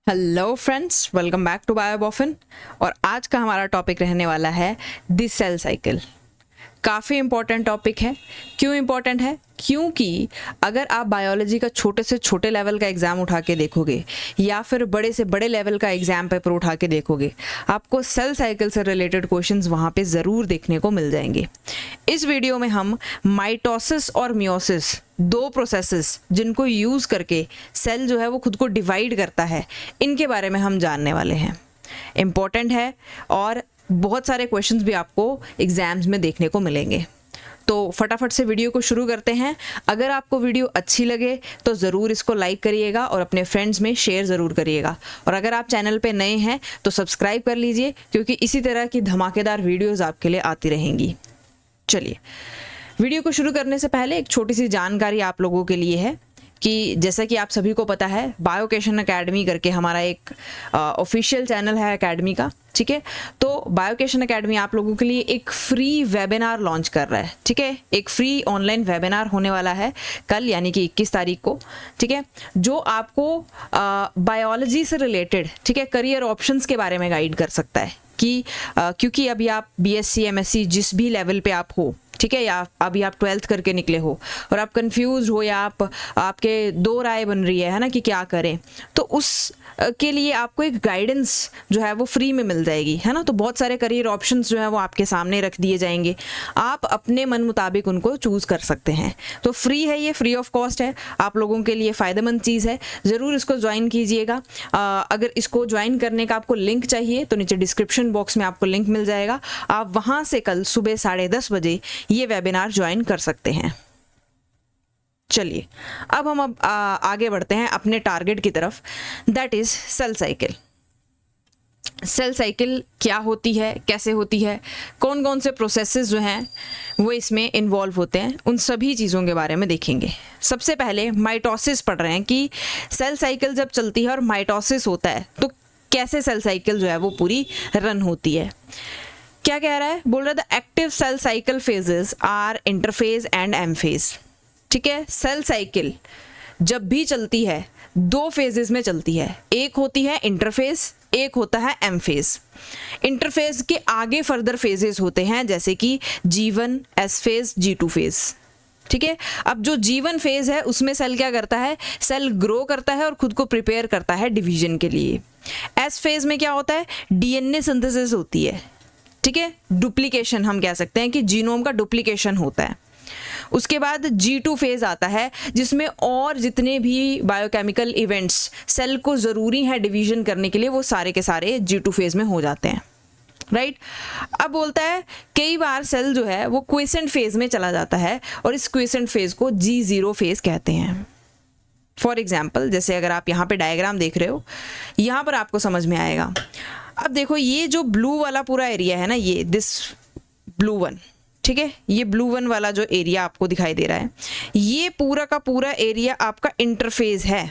Hello friends, welcome back to बायोबॉफिन। और आज का हमारा टॉपिक रहने वाला है द सेल साइकिल। काफ़ी इम्पॉर्टेंट टॉपिक है। क्यों इम्पॉर्टेंट है? क्योंकि अगर आप बायोलॉजी का छोटे से छोटे लेवल का एग्ज़ाम उठा के देखोगे या फिर बड़े से बड़े लेवल का एग्ज़ाम पेपर उठा के देखोगे, आपको सेल साइकिल से रिलेटेड क्वेश्चंस वहाँ पे ज़रूर देखने को मिल जाएंगे। इस वीडियो में हम माइटोसिस और मियोसिस, दो प्रोसेसेस जिनको यूज़ करके सेल जो है वो खुद को डिवाइड करता है, इनके बारे में हम जानने वाले हैं। इम्पॉर्टेंट है और बहुत सारे क्वेश्चंस भी आपको एग्जाम्स में देखने को मिलेंगे। तो फटाफट से वीडियो को शुरू करते हैं। अगर आपको वीडियो अच्छी लगे तो ज़रूर इसको लाइक करिएगा और अपने फ्रेंड्स में शेयर ज़रूर करिएगा। और अगर आप चैनल पे नए हैं तो सब्सक्राइब कर लीजिए, क्योंकि इसी तरह की धमाकेदार वीडियोस आपके लिए आती रहेंगी। चलिए, वीडियो को शुरू करने से पहले एक छोटी सी जानकारी आप लोगों के लिए है कि जैसा कि आप सभी को पता है, बायोकेशन एकेडमी करके हमारा एक ऑफिशियल चैनल है एकेडमी का। ठीक है, तो बायोकेशन एकेडमी आप लोगों के लिए एक फ्री वेबिनार लॉन्च कर रहा है। ठीक है, एक फ्री ऑनलाइन वेबिनार होने वाला है कल, यानी कि 21 तारीख को। ठीक है, जो आपको बायोलॉजी से रिलेटेड, ठीक है, करियर ऑप्शंस के बारे में गाइड कर सकता है कि क्योंकि अभी आप बीएससी एमएससी जिस भी लेवल पे आप हो, ठीक है, या अभी आप 12th करके निकले हो और आप कंफ्यूज हो या आपके दो राय बन रही है ना कि क्या करें, तो उस के लिए आपको एक गाइडेंस जो है वो फ्री में मिल जाएगी, है ना। तो बहुत सारे करियर ऑप्शंस जो है वो आपके सामने रख दिए जाएंगे, आप अपने मन मुताबिक उनको चूज़ कर सकते हैं। तो फ्री है, ये फ्री ऑफ कॉस्ट है, आप लोगों के लिए फ़ायदेमंद चीज़ है। ज़रूर इसको ज्वाइन कीजिएगा। अगर इसको ज्वाइन करने का आपको लिंक चाहिए तो नीचे डिस्क्रिप्शन बॉक्स में आपको लिंक मिल जाएगा, आप वहाँ से कल सुबह 10:30 बजे ये वेबिनार ज्वाइन कर सकते हैं। चलिए, अब हम आगे बढ़ते हैं अपने टारगेट की तरफ, that is cell cycle. Cell cycle क्या होती है, कैसे होती है, कौन कौन से प्रोसेसेस जो हैं वो इसमें इन्वॉल्व होते हैं, उन सभी चीज़ों के बारे में देखेंगे। सबसे पहले माइटोसिस पढ़ रहे हैं कि सेल साइकिल जब चलती है और माइटोसिस होता है तो कैसे सेल साइकिल जो है वो पूरी रन होती है। क्या कह रहा है? बोल रहा है the active cell cycle phases are interphase and M phase. ठीक है, सेल साइकिल जब भी चलती है दो फेजेस में चलती है, एक होती है इंटरफेज, एक होता है एम फेज। इंटरफेज के आगे फर्दर फेजेस होते हैं जैसे कि G1, S phase, G2 phase. ठीक है, अब जो G1 फेज है उसमें सेल क्या करता है? सेल ग्रो करता है और खुद को प्रिपेयर करता है डिवीजन के लिए। S फेज में क्या होता है? DNA सिंथेसिस होती है। ठीक है, डुप्लीकेशन हम कह सकते हैं कि जीनोम का डुप्लीकेशन होता है। उसके बाद G2 फेज आता है जिसमें और जितने भी बायोकेमिकल इवेंट्स सेल को ज़रूरी है डिवीजन करने के लिए वो सारे के सारे G2 फेज में हो जाते हैं। राइट, अब बोलता है कई बार सेल जो है वो क्वेसेंट फेज में चला जाता है और इस क्वेसेंट फेज को G0 फेज कहते हैं। फॉर एग्जाम्पल, जैसे अगर आप यहाँ पे डायग्राम देख रहे हो, यहाँ पर आपको समझ में आएगा। अब देखो, ये जो ब्लू वाला पूरा एरिया है ना, ये दिस ब्लू वन, ठीक है, ये ब्लू वन वाला जो एरिया आपको दिखाई दे रहा है, ये पूरा का पूरा एरिया आपका इंटरफेज है।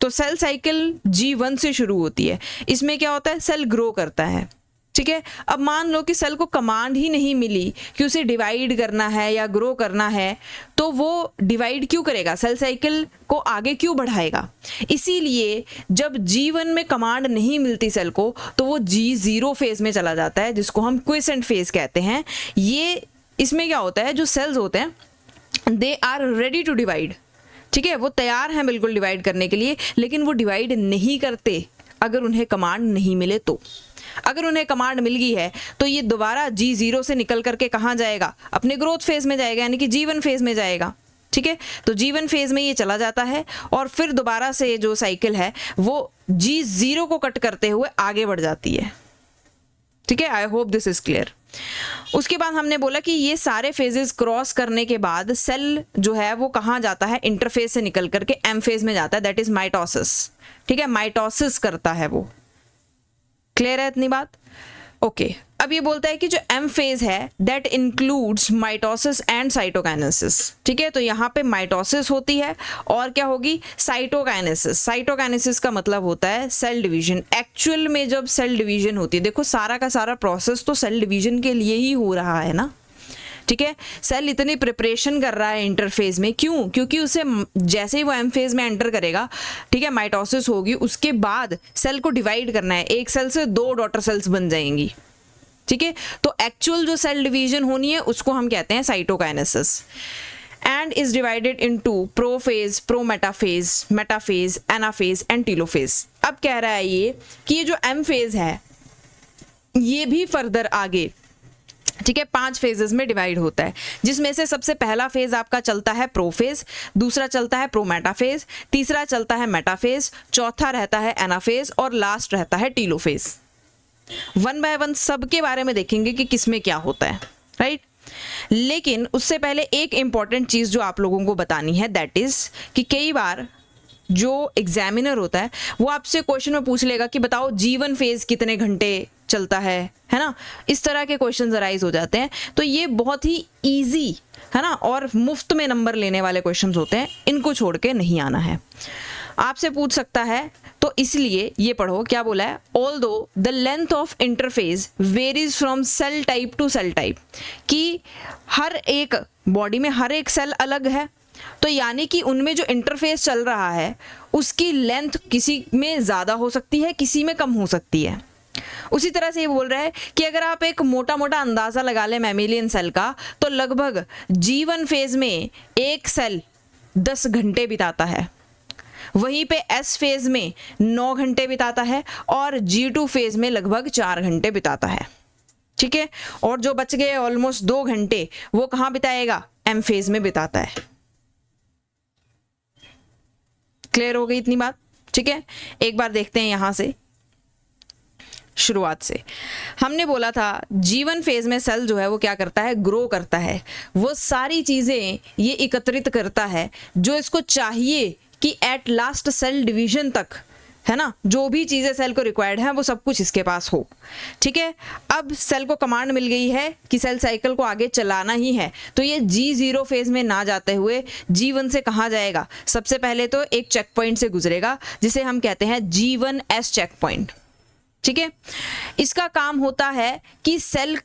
तो सेल साइकिल G1 से शुरू होती है। इसमें क्या होता है? सेल ग्रो करता है। ठीक है, अब मान लो कि सेल को कमांड ही नहीं मिली कि उसे डिवाइड करना है या ग्रो करना है, तो वो डिवाइड क्यों करेगा? सेल साइकिल को आगे क्यों बढ़ाएगा? इसीलिए जब G1 में कमांड नहीं मिलती सेल को तो वो G0 फेज में चला जाता है, जिसको हम क्वेसेंट फेज कहते हैं। ये इसमें क्या होता है, जो सेल्स होते हैं they are ready to divide. ठीक है, वो तैयार हैं बिल्कुल डिवाइड करने के लिए, लेकिन वो डिवाइड नहीं करते अगर उन्हें कमांड नहीं मिले तो। अगर उन्हें कमांड मिल गई है तो ये दोबारा G0 से निकल करके कहाँ जाएगा? अपने ग्रोथ फेज में जाएगा, यानी कि G1 फेज में जाएगा। ठीक है, तो G1 फेज में ये चला जाता है और फिर दोबारा से जो साइकिल है वो G0 को कट करते हुए आगे बढ़ जाती है। ठीक है, I hope this is clear. उसके बाद हमने बोला कि ये सारे फेजेस क्रॉस करने के बाद सेल जो है वो कहाँ जाता है? इंटरफेज से निकल करके एम फेज में जाता है, दैट इज माइटोसिस। ठीक है, माइटोसिस करता है वो। क्लियर है इतनी बात? ओके, अब ये बोलता है कि जो एम फेज है that includes mitosis and cytokinesis. ठीक है, तो यहाँ पे माइटोसिस होती है और क्या होगी? साइटोकाइनेसिस। साइटोकाइनेसिस का मतलब होता है सेल डिवीजन। एक्चुअल में जब सेल डिवीजन होती है, देखो सारा का सारा प्रोसेस तो सेल डिवीजन के लिए ही हो रहा है ना। ठीक है, सेल इतनी प्रिपरेशन कर रहा है इंटरफेज में, क्यों? क्योंकि उसे जैसे ही वो एम फेज में एंटर करेगा, ठीक है, माइटोसिस होगी, उसके बाद सेल को डिवाइड करना है, एक सेल से 2 डॉटर सेल्स बन जाएंगी, ठीक है। तो एक्चुअल जो सेल डिवीजन होनी है उसको हम कहते हैं cytokinesis, and is divided into prophase, prometaphase, metaphase, anaphase and telophase. अब कह रहा है ये कि ये जो एम फेज है ये भी फर्दर आगे, ठीक है, 5 फेजेस में डिवाइड होता है, जिसमें से सबसे पहला फेज आपका चलता है प्रोफेज, दूसरा चलता है प्रोमेटाफेज, तीसरा चलता है मेटाफेज, चौथा रहता है एनाफेज और लास्ट रहता है टीलोफेज। वन बाय वन सबके बारे में देखेंगे कि किसमें क्या होता है, राइट। लेकिन उससे पहले एक इंपॉर्टेंट चीज जो आप लोगों को बतानी है, दैट इज कि कई बार जो एग्जामिनर होता है वो आपसे क्वेश्चन में पूछ लेगा कि बताओ जीवन फेज कितने घंटे चलता है ना, इस तरह के क्वेश्चन राइज हो जाते हैं। तो ये बहुत ही इजी है ना, और मुफ्त में नंबर लेने वाले क्वेश्चंस होते हैं, इनको छोड़ के नहीं आना है। आपसे पूछ सकता है, तो इसलिए ये पढ़ो क्या बोला है, although the length of interphase varies from cell type to cell type, कि हर एक बॉडी में हर एक सेल अलग है, तो यानी कि उनमें जो इंटरफेस चल रहा है उसकी लेंथ किसी में ज़्यादा हो सकती है, किसी में कम हो सकती है। उसी तरह से ये बोल रहा है कि अगर आप एक मोटा मोटा अंदाज़ा लगा लें मैमेलियन सेल का, तो लगभग G1 फेज में एक सेल 10 घंटे बिताता है, वहीं पे S फेज में 9 घंटे बिताता है और G2 फेज में लगभग 4 घंटे बिताता है, ठीक है। और जो बच गए ऑलमोस्ट 2 घंटे वो कहाँ बिताएगा, M फेज में बिताता है। क्लियर हो गई इतनी बात, ठीक है। एक बार देखते हैं यहां से शुरुआत से। हमने बोला था G1 फेज में सेल जो है वो क्या करता है, ग्रो करता है, वो सारी चीजें ये एकत्रित करता है जो इसको चाहिए कि एट लास्ट सेल डिवीजन तक, है ना, जो भी चीज़ें सेल को रिक्वायर्ड है वो सब कुछ इसके पास हो, ठीक है। अब सेल को कमांड मिल गई है कि सेल साइकिल को आगे चलाना ही है, तो ये G0 फेज में ना जाते हुए G1 से कहाँ जाएगा, सबसे पहले तो एक चेक पॉइंट से गुजरेगा जिसे हम कहते हैं G1S चेक पॉइंट, ठीक है। इसका काम होता है कि सेल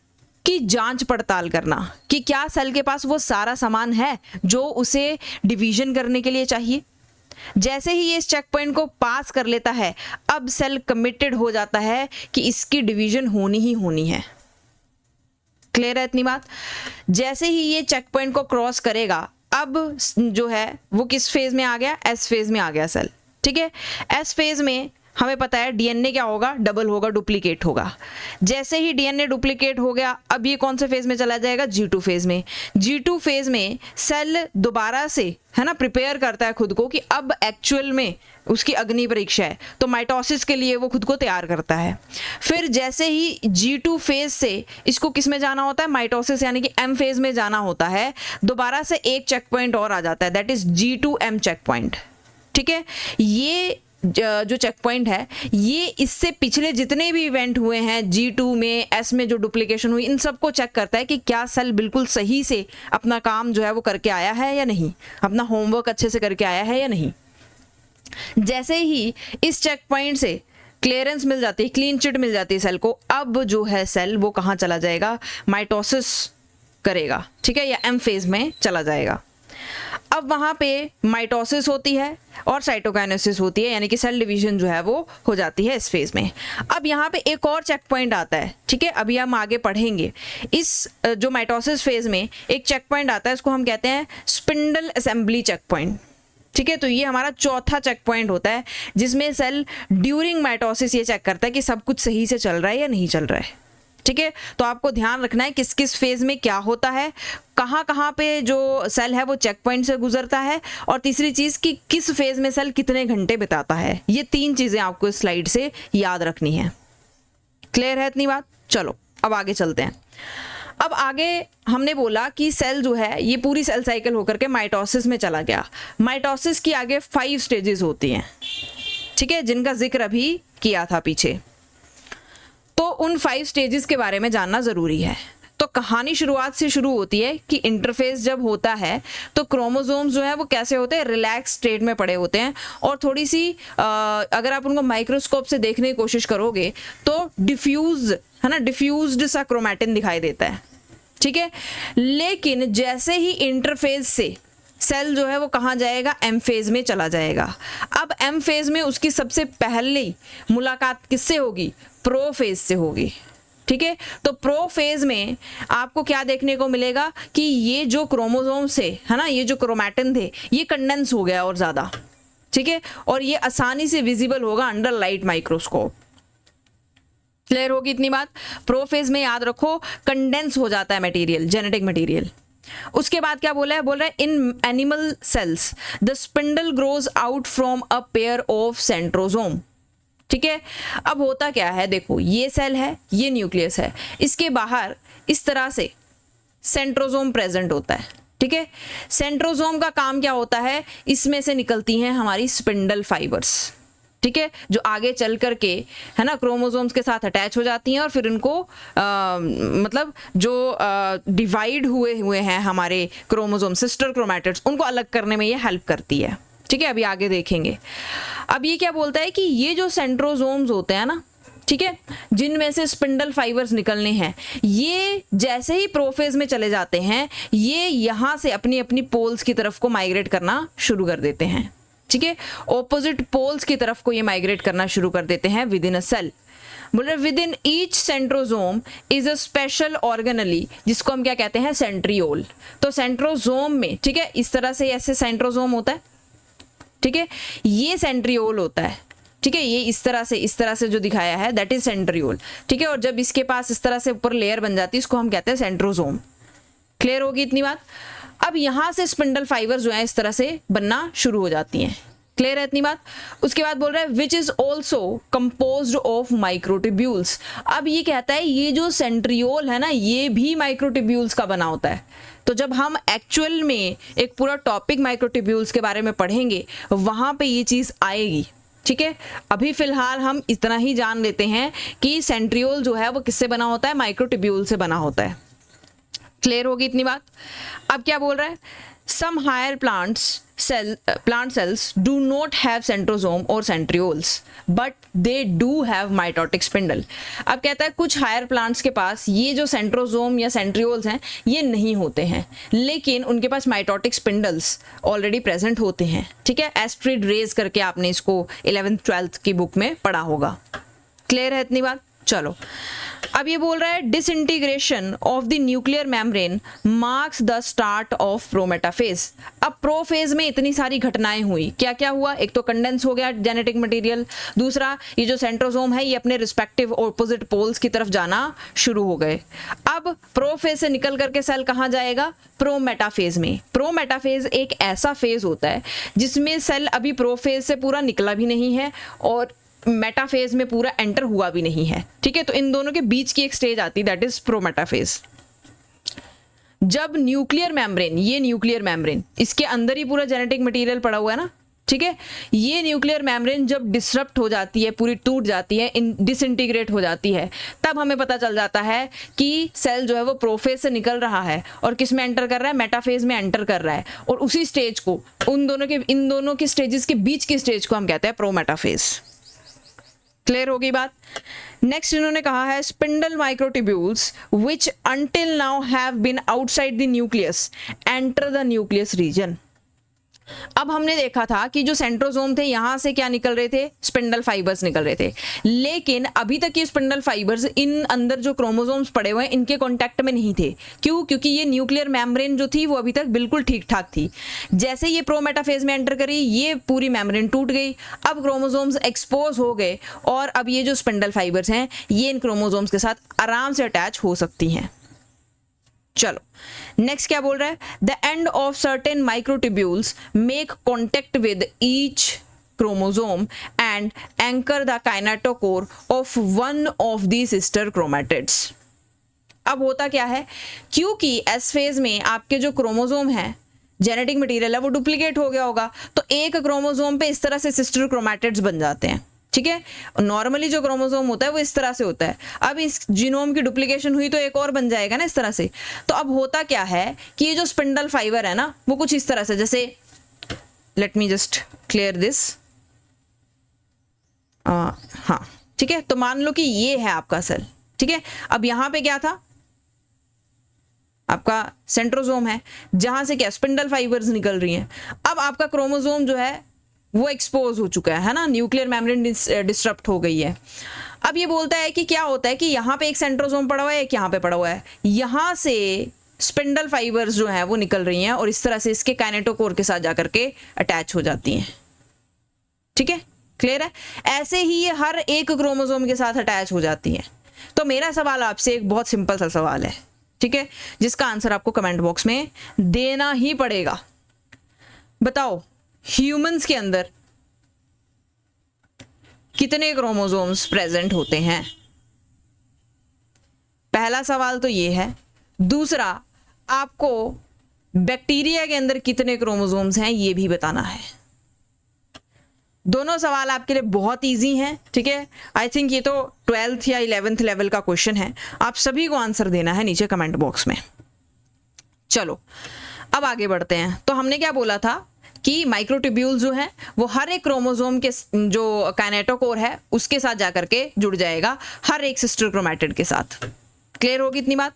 की जांच पड़ताल करना कि क्या सेल के पास वो सारा सामान है जो उसे डिवीजन करने के लिए चाहिए। जैसे ही ये इस चेक पॉइंट को पास कर लेता है, अब सेल कमिटेड हो जाता है कि इसकी डिवीजन होनी ही होनी है। क्लियर है इतनी बात। जैसे ही ये चेक पॉइंट को क्रॉस करेगा, अब जो है वो किस फेज में आ गया, एस फेज में आ गया सेल, ठीक है। एस फेज में हमें पता है डीएनए क्या होगा, डबल होगा, डुप्लीकेट होगा। जैसे ही डीएनए डुप्लीकेट हो गया, अब ये कौन से फेज में चला जाएगा, G2 फेज में। G2 फेज में सेल दोबारा से, है ना, प्रिपेयर करता है खुद को कि अब एक्चुअल में उसकी अग्नि परीक्षा है, तो माइटोसिस के लिए वो खुद को तैयार करता है। फिर जैसे ही G2 फेज से इसको किस में जाना होता है, माइटोसिस यानी कि M फेज में जाना होता है, दोबारा से एक चेक पॉइंट और आ जाता है, that is G2M check point, ठीक है। ये जो चेक पॉइंट है ये इससे पिछले जितने भी इवेंट हुए हैं G2 में, S में जो डुप्लीकेशन हुई, इन सबको चेक करता है कि क्या सेल बिल्कुल सही से अपना काम जो है वो करके आया है या नहीं, अपना होमवर्क अच्छे से करके आया है या नहीं। जैसे ही इस चेक पॉइंट से क्लियरेंस मिल जाती है, क्लीन चिट मिल जाती है सेल को, अब जो है सेल वो कहाँ चला जाएगा, माइटोसिस करेगा, ठीक है, या M फेज में चला जाएगा। अब वहाँ पे माइटोसिस होती है और साइटोकाइनेसिस होती है, यानी कि सेल डिवीजन जो है वो हो जाती है इस फेज में। अब यहाँ पे एक और चेक पॉइंट आता है, ठीक है, अभी हम आगे पढ़ेंगे। इस जो माइटोसिस फेज में एक चेक पॉइंट आता है, इसको हम कहते हैं स्पिंडल असेंबली चेक पॉइंट, ठीक है। तो ये हमारा चौथा चेक पॉइंट होता है जिसमें सेल ड्यूरिंग माइटोसिस ये चेक करता है कि सब कुछ सही से चल रहा है या नहीं चल रहा है, ठीक है। तो आपको ध्यान रखना है किस किस फेज में क्या होता है, कहाँ कहाँ पे जो सेल है वो चेक पॉइंट से गुजरता है, और तीसरी चीज कि किस फेज में सेल कितने घंटे बिताता है। ये 3 चीजें आपको इस स्लाइड से याद रखनी है। क्लियर है इतनी बात। चलो अब आगे चलते हैं। अब आगे हमने बोला कि सेल जो है ये पूरी सेल साइकिल होकर के माइटोसिस में चला गया। माइटोसिस की आगे 5 स्टेजेस होती हैं, ठीक है, जिनका जिक्र अभी किया था पीछे। तो उन 5 स्टेजेस के बारे में जानना ज़रूरी है। तो कहानी शुरुआत से शुरू होती है कि इंटरफेस जब होता है तो क्रोमोसोम्स जो है वो कैसे होते हैं, रिलैक्स स्टेट में पड़े होते हैं, और थोड़ी सी अगर आप उनको माइक्रोस्कोप से देखने की कोशिश करोगे तो डिफ्यूज, है ना, डिफ्यूज्ड सा क्रोमैटिन दिखाई देता है, ठीक है। लेकिन जैसे ही इंटरफेज से सेल जो है वो कहाँ जाएगा, एम फेज में चला जाएगा। अब एम फेज में उसकी सबसे पहली मुलाकात किससे होगी, प्रो फेज से होगी। ठीक है, तो प्रो फेज में आपको क्या देखने को मिलेगा कि ये जो क्रोमोसोम से है ना, ये जो क्रोमैटिन थे ये कंडेंस हो गया और ज़्यादा। ठीक है, और ये आसानी से विजिबल होगा अंडर लाइट माइक्रोस्कोप। क्लियर होगी इतनी बात। प्रो फेज में याद रखो कंडेंस हो जाता है मटेरियल, जेनेटिक मटेरियल। उसके बाद क्या बोला है, बोल रहा है in animal cells the spindle grows out from a pair of centrosome. ठीक है, अब होता क्या है, देखो ये सेल है, ये न्यूक्लियस है, इसके बाहर इस तरह से सेंट्रोसोम प्रेजेंट होता है। ठीक है, सेंट्रोसोम का काम क्या होता है, इसमें से निकलती हैं हमारी स्पिंडल फाइबर्स। ठीक है, जो आगे चल करके है ना क्रोमोसोम्स के साथ अटैच हो जाती हैं और फिर इनको मतलब जो डिवाइड हुए हैं हमारे क्रोमोसोम, सिस्टर क्रोमैटिड्स, उनको अलग करने में ये हेल्प करती है। ठीक है, अभी आगे देखेंगे। अब ये क्या बोलता है कि ये जो सेंट्रोसोम्स होते हैं ना, ठीक है, जिनमें से स्पिंडल फाइबर्स निकलने हैं, ये जैसे ही प्रोफेज में चले जाते हैं ये यहाँ से अपनी अपनी पोल्स की तरफ को माइग्रेट करना शुरू कर देते हैं। ठीक है, ऑपोजिट पोल्स की तरफ को ये माइग्रेट करना शुरू कर देते हैं विद इन अ सेल। बोल रहे with in each centrosome is a special organelle, जिसको हम क्या कहते हैं, सेंट्रियोल। तो सेंट्रोसोम में, ठीक है, इस तरह से ऐसे सेंट्रोसोम होता है। ठीक है, ये सेंट्रियोल होता है। ठीक है, ये इस तरह से जो दिखाया है दैट इज सेंट्रियोल। ठीक है, और जब इसके पास इस तरह से ऊपर लेयर बन जाती है इसको हम कहते हैं सेंट्रोसोम। क्लियर होगी इतनी बात। अब यहाँ से स्पिंडल फाइबर जो है इस तरह से बनना शुरू हो जाती हैं। क्लियर है इतनी बात। उसके बाद बोल रहा है which is also composed of microtubules. अब ये कहता है ये जो सेंट्रियोल है ना ये भी माइक्रोट्यूब्यूल्स का बना होता है। तो जब हम एक्चुअल में एक पूरा टॉपिक माइक्रोट्यूब्यूल्स के बारे में पढ़ेंगे वहां पे ये चीज आएगी। ठीक है, अभी फिलहाल हम इतना ही जान लेते हैं कि सेंट्रियोल जो है वो किससे बना होता है, माइक्रोट्यूब्यूल से बना होता है। क्लियर होगी इतनी बात। अब क्या बोल रहा है, some higher plant cells do not have centrosome or centrioles but they do have mitotic spindle। अब कहता है कुछ हायर प्लांट्स के पास ये जो सेंट्रोसोम या सेंट्रियोल्स हैं ये नहीं होते हैं, लेकिन उनके पास माइटोटिक स्पिंडल्स ऑलरेडी प्रेजेंट होते हैं। ठीक है, एस्ट्रिड रेज करके आपने इसको 11th 12th की बुक में पढ़ा होगा। क्लियर है इतनी बात। चलो अब ये बोल रहा है disintegration of the nuclear membrane marks the start of prometaphase. अब प्रोफेज में इतनी सारी घटनाएं हुई, क्या क्या हुआ, एक तो कंडेंस हो गया जेनेटिक मटेरियल, दूसरा ये जो सेंट्रोसोम है ये अपने रिस्पेक्टिव ऑपोजिट पोल्स की तरफ जाना शुरू हो गए। अब प्रोफेज से निकल करके सेल कहाँ जाएगा, प्रोमेटाफेज में। प्रोमेटाफेज एक ऐसा फेज होता है जिसमें सेल अभी प्रोफेज से पूरा निकला भी नहीं है और मेटाफेज में पूरा एंटर हुआ भी नहीं है। ठीक है, तो इन दोनों के बीच की एक स्टेज आती है दैट इज प्रोमेटाफेज। जब न्यूक्लियर मेम्ब्रेन, ये न्यूक्लियर मेम्ब्रेन, इसके अंदर ही पूरा जेनेटिक मटेरियल पड़ा हुआ है ना। ठीक है, ये न्यूक्लियर मेम्ब्रेन जब डिसरप्ट हो जाती है, पूरी टूट जाती है, डिसइंटीग्रेट हो जाती है, तब हमें पता चल जाता है कि सेल जो है वो प्रोफेज से निकल रहा है और किस में एंटर कर रहा है, मेटाफेज में एंटर कर रहा है। और उसी स्टेज को, इन दोनों के स्टेजेस के बीच की स्टेज को हम कहते हैं प्रोमेटाफेज। क्लियर होगी बात। नेक्स्ट इन्होंने कहा है spindle microtubules which until now have been outside the nucleus enter the nucleus region. अब हमने देखा था कि जो सेंट्रोसोम थे यहां से क्या निकल रहे थे, स्पिंडल फाइबर्स निकल रहे थे, लेकिन अभी तक ये स्पिंडल फाइबर्स इन अंदर जो क्रोमोसोम्स पड़े हुए हैं इनके कांटेक्ट में नहीं थे। क्यों? क्योंकि ये न्यूक्लियर मेम्ब्रेन जो थी वो अभी तक बिल्कुल ठीक ठाक थी। जैसे ये प्रोमेटाफेज में एंटर करी ये पूरी मेम्ब्रेन टूट गई, अब क्रोमोसोम्स एक्सपोज हो गए और अब ये जो स्पिंडल फाइबर्स हैं ये इन क्रोमोसोम्स के साथ आराम से अटैच हो सकती हैं। चलो नेक्स्ट क्या बोल रहा है, the end of certain microtubules make contact with each chromosome and anchor the kinetochore of one of the sister chromatids. अब होता क्या है, क्योंकि एस फेज में आपके जो क्रोमोसोम है, जेनेटिक मटेरियल है, वो डुप्लीकेट हो गया होगा, तो एक क्रोमोसोम पे इस तरह से सिस्टर क्रोमैटिड्स बन जाते हैं। ठीक है, नॉर्मली जो क्रोमोसोम होता है वो इस तरह से होता है, अब इस जीनोम की डुप्लीकेशन हुई तो एक और बन जाएगा ना इस तरह से। तो अब होता क्या है कि ये जो स्पिंडल फाइबर है ना वो कुछ इस तरह से, जैसे let me just clear this, हाँ ठीक है, तो मान लो कि ये है आपका सेल। ठीक है, अब यहाँ पे क्या था, आपका सेंट्रोसोम है, जहां से क्या स्पिंडल फाइबर्स निकल रही हैं। अब आपका क्रोमोसोम जो है वो एक्सपोज हो चुका है ना, न्यूक्लियर मेम्ब्रेन डिस्टर्ब हो गई है। अब ये बोलता है कि क्या होता है कि यहाँ पे एक सेंट्रोसोम पड़ा हुआ है, एक यहाँ पे पड़ा हुआ है, यहाँ से स्पिंडल फाइबर्स जो हैं वो निकल रही हैं और इस तरह से इसके काइनेटोकोर के साथ जाकर के अटैच हो जाती हैं। ठीक है, क्लियर है? ऐसे ही ये हर एक क्रोमोसोम के साथ अटैच हो जाती हैं। तो मेरा सवाल आपसे एक बहुत सिंपल सा सवाल है, ठीक है, जिसका आंसर आपको कमेंट बॉक्स में देना ही पड़ेगा। बताओ ह्यूमंस के अंदर कितने क्रोमोसोम्स प्रेजेंट होते हैं? पहला सवाल तो ये है। दूसरा, आपको बैक्टीरिया के अंदर कितने क्रोमोसोम्स हैं ये भी बताना है। दोनों सवाल आपके लिए बहुत इजी हैं, ठीक है। आई थिंक ये तो 12th या 11th लेवल का क्वेश्चन है। आप सभी को आंसर देना है नीचे कमेंट बॉक्स में। चलो अब आगे बढ़ते हैं। तो हमने क्या बोला था कि माइक्रोट्यूब्यूल जो है वो हर एक क्रोमोसोम के जो काइनेटोकोर है उसके साथ जाकर के जुड़ जाएगा, हर एक सिस्टर क्रोमैटिड के साथ। क्लियर होगी इतनी बात?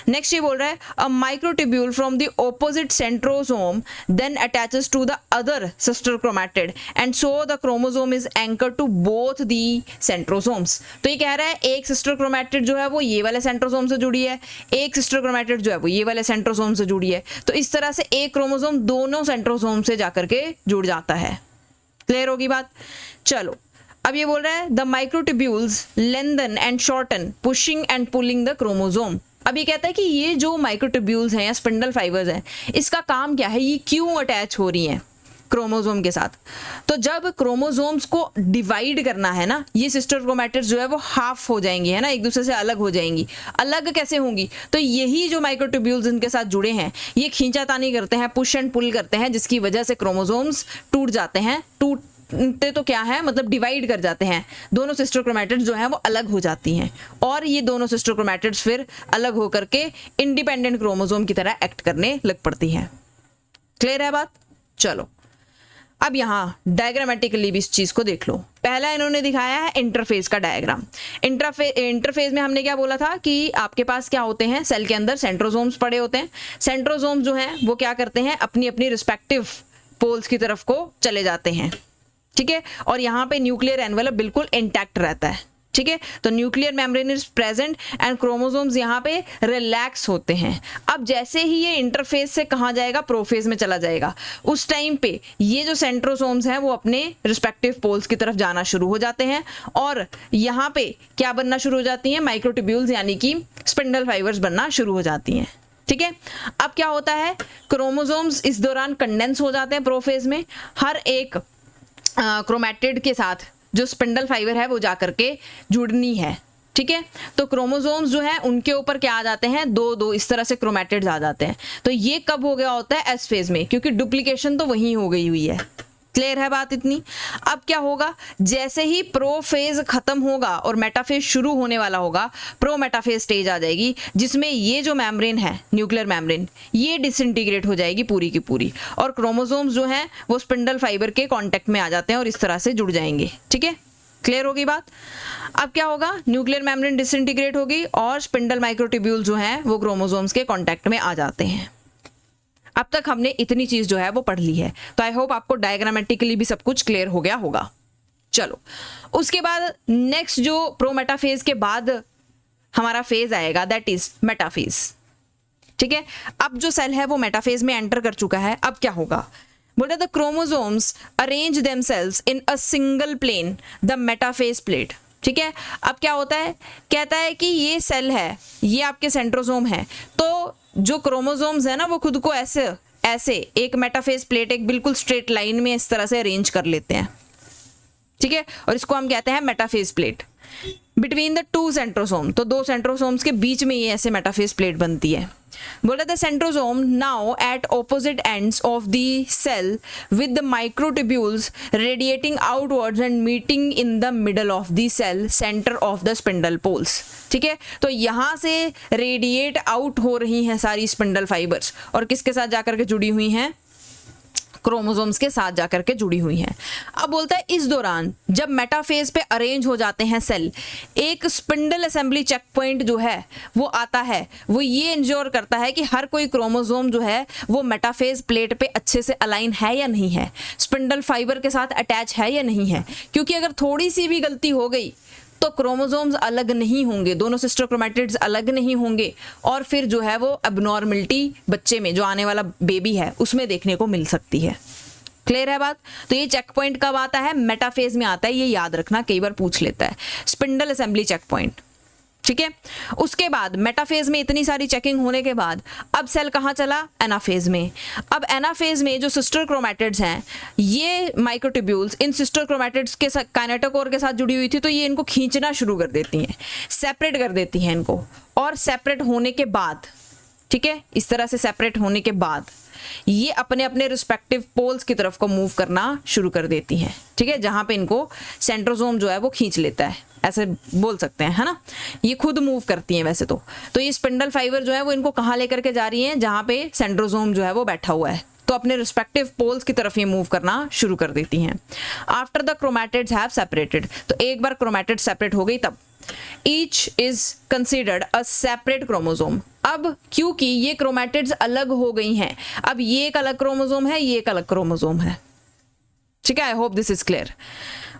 नेक्स्ट ये बोल रहा है a microtubule from the opposite centrosome then attaches to the other sister chromatid and so the chromosome is anchor to both the centrosomes. तो ये कह रहा है एक सिस्टर क्रोमैटिड जो है वो ये वाले सेंट्रोसोम से जुड़ी है, एक सिस्टर क्रोमैटिड जो है वो ये वाले सेंट्रोसोम से जुड़ी है। तो इस तरह से एक क्रोमोसोम दोनों सेंट्रोसोम से जाकर के जुड़ जाता है। क्लियर होगी बात? चलो अब ये बोल रहा है the microtubules lengthen and shorten pushing and pulling the chromosome. अब ये कहता है कि ये जो माइक्रोट्यूब्यूल्स हैं या स्पिंडल फाइबर्स हैं, इसका काम क्या है, ये क्यों अटैच हो रही हैं क्रोमोसोम के साथ? तो जब क्रोमोसोम्स को डिवाइड करना है ना, ये सिस्टर क्रोमैटिड्स जो है वो हाफ हो जाएंगी, है ना, एक दूसरे से अलग हो जाएंगी। अलग कैसे होंगी? तो यही जो माइक्रोट्यूब्यूल्स इनके साथ जुड़े हैं ये खींचातानी करते हैं, पुश एंड पुल करते हैं, जिसकी वजह से क्रोमोसोम्स टूट जाते हैं। टूटते तो क्या है, मतलब डिवाइड कर जाते हैं। दोनों सिस्टर क्रोमैटिड्स जो हैं वो अलग हो जाती हैं और ये दोनों सिस्टर क्रोमैटिड्स फिर अलग होकर के इंडिपेंडेंट क्रोमोसोम की तरह एक्ट करने लग पड़ती हैं। क्लियर है बात? चलो अब यहाँ डायग्रामेटिकली भी इस चीज को देख लो। पहला इन्होंने दिखाया है इंटरफेस का डायग्राम। इंटरफेस में हमने क्या बोला था कि आपके पास क्या होते हैं, सेल के अंदर सेंट्रोसोम्स पड़े होते हैं। सेंट्रोसोम्स जो हैं वो क्या करते हैं, अपनी अपनी रिस्पेक्टिव पोल्स की तरफ को चले जाते हैं, ठीक है। और यहाँ पे न्यूक्लियर एनवेलप बिल्कुल इंटैक्ट रहता है, ठीक है। तो nuclear membrane is present and chromosomes यहाँ पे रिलैक्स होते हैं। अब जैसे ही ये इंटरफेस से कहाँ जाएगा, प्रोफेज में चला जाएगा, उस टाइम पे ये जो सेंट्रोसोम्स हैं वो अपने रिस्पेक्टिव पोल्स की तरफ जाना शुरू हो जाते हैं और यहाँ पे क्या बनना शुरू हो जाती हैं, माइक्रोट्यूब्यूल्स यानी कि स्पिंडल फाइबर्स बनना शुरू हो जाती हैं, ठीक है। अब क्या होता है, क्रोमोसोम्स इस दौरान कंडेंस हो जाते हैं प्रोफेज में। हर एक क्रोमैटिड के साथ जो स्पिंडल फाइबर है वो जाकर के जुड़नी है, ठीक है। तो क्रोमोसोम्स जो है उनके ऊपर क्या आ जाते हैं, दो इस तरह से क्रोमैटिड्स आ जाते हैं। तो ये कब हो गया होता है, एस फेज में, क्योंकि डुप्लीकेशन तो वहीं हो गई हुई है। क्लियर है बात इतनी? अब क्या होगा, जैसे ही प्रोफेज खत्म होगा और मेटाफेज शुरू होने वाला होगा, प्रो मेटाफेज स्टेज आ जाएगी, जिसमें ये जो मेम्ब्रेन है, न्यूक्लियर मेम्ब्रेन, ये डिसइंटीग्रेट हो जाएगी पूरी की पूरी और क्रोमोसोम्स जो हैं वो स्पिंडल फाइबर के कांटेक्ट में आ जाते हैं और इस तरह से जुड़ जाएंगे, ठीक है। क्लियर होगी बात? अब क्या होगा, न्यूक्लियर मेम्ब्रेन डिसइंटीग्रेट होगी और स्पिंडल माइक्रोट्यूब्यूल जो हैं वो क्रोमोसोम्स के कांटेक्ट में आ जाते हैं। अब तक हमने इतनी चीज जो है वो पढ़ ली है, तो आई होप आपको डायग्रामेटिकली भी सब कुछ क्लियर हो गया होगा। चलो उसके बाद नेक्स्ट जो प्रोमेटाफेज के बाद हमारा फेज आएगा, दैट इज मेटाफेज, ठीक है। अब जो सेल है वो मेटाफेज में एंटर कर चुका है। अब क्या होगा, बोलते the chromosomes arrange themselves in a single plane, the metaphase plate, ठीक है। अब क्या होता है, कहता है कि ये सेल है, ये आपके सेंट्रोसोम है, तो जो क्रोमोसोम्स है ना वो खुद को ऐसे एक मेटाफेज प्लेट, एक बिल्कुल स्ट्रेट लाइन में इस तरह से अरेंज कर लेते हैं, ठीक है। और इसको हम कहते हैं metaphase plate between the two centrosome. तो दो सेंट्रोसोम्स के बीच में ये ऐसे मेटाफेज प्लेट बनती है। बोला the centrosome now at opposite ends of the cell with the microtubules radiating outwards and meeting in the middle of the cell center of the spindle poles, ठीक है। तो यहाँ से रेडिएट आउट हो रही हैं सारी स्पिंडल फाइबर्स और किसके साथ जाकर के जुड़ी हुई हैं, क्रोमोसोम्स के साथ जाकर के जुड़ी हुई हैं। अब बोलता है इस दौरान जब मेटाफेज पे अरेंज हो जाते हैं सेल, एक स्पिंडल असेंबली चेक पॉइंट जो है वो आता है, वो ये इंश्योर करता है कि हर कोई क्रोमोसोम जो है वो मेटाफेज प्लेट पे अच्छे से अलाइन है या नहीं है, स्पिंडल फाइबर के साथ अटैच है या नहीं है। क्योंकि अगर थोड़ी सी भी गलती हो गई तो क्रोमोसोम्स अलग नहीं होंगे, दोनों सिस्टर क्रोमैटिड्स अलग नहीं होंगे, और फिर जो है वो एबनॉर्मलिटी बच्चे में, जो आने वाला बेबी है, उसमें देखने को मिल सकती है। क्लियर है बात? तो ये चेक पॉइंट कब आता है? मेटाफेज में आता है, ये याद रखना, कई बार पूछ लेता है। स्पिंडल असेंबली चेक पॉइंट, ठीक है। उसके बाद मेटाफेज में इतनी सारी चेकिंग होने के बाद अब सेल कहाँ चला? एनाफेज में। अब एनाफेज में जो सिस्टर क्रोमैटिड्स हैं, ये माइक्रोट्यूब्यूल्स इन सिस्टर क्रोमैटिड्स के साथ काइनेटोकोर के साथ जुड़ी हुई थी, तो ये इनको खींचना शुरू कर देती हैं, सेपरेट कर देती हैं इनको, और सेपरेट होने के बाद, ठीक है, इस तरह से सेपरेट होने के बाद ये अपने अपने रिस्पेक्टिव पोल्स की तरफ को मूव करना शुरू कर देती हैं, ठीक है, जहां पे इनको सेंट्रोसोम जो है वो खींच लेता है, ऐसे बोल सकते हैं, है ना। ये खुद मूव करती हैं वैसे तो ये स्पिंडल फाइबर जो है वो इनको कहाँ लेकर के जा रही हैं? जहां पे सेंट्रोसोम जो है वो बैठा हुआ है, तो अपने रिस्पेक्टिव पोल्स की तरफ ये मूव करना शुरू कर देती हैं। After the chromatids have separated, तो एक बार क्रोमैटिड सेपरेट हो गई तब each is considered a separate chromosome. अब क्योंकि ये क्रोमैटिड्स अलग हो गई हैं, अब ये एक अलग क्रोमोसोम है, ये एक अलग क्रोमोसोम है, ठीक है। I hope this is clear.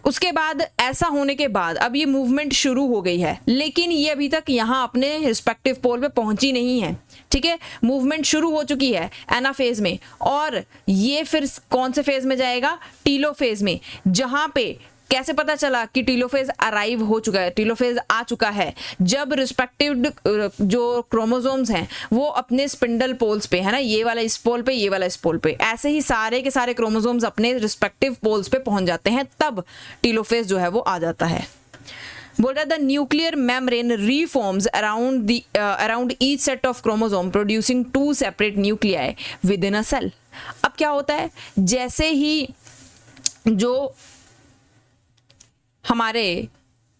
उसके बाद ऐसा होने के बाद अब ये मूवमेंट शुरू हो गई है, लेकिन ये अभी तक यहाँ अपने रिस्पेक्टिव पोल पे पहुंची नहीं है, ठीक है। मूवमेंट शुरू हो चुकी है एनाफेज में, और ये फिर कौन से फेज में जाएगा? टीलोफेज में। जहां पे कैसे पता चला कि टीलोफेज अराइव हो चुका है, टीलोफेज आ चुका है? जब रिस्पेक्टिव जो क्रोमोसोम्स हैं वो अपने स्पिंडल पोल्स पे, है ना, ये वाला इस पोल पे, ये वाला इस पोल पे, ऐसे ही सारे के सारे क्रोमोसोम्स अपने रिस्पेक्टिव पोल्स पे पहुंच जाते हैं, तब टीलोफेज जो है वो आ जाता है। बोल रहा है the nuclear membrane reforms around each set of chromosome producing 2 separate nuclei within a cell. अब क्या होता है, जैसे ही जो हमारे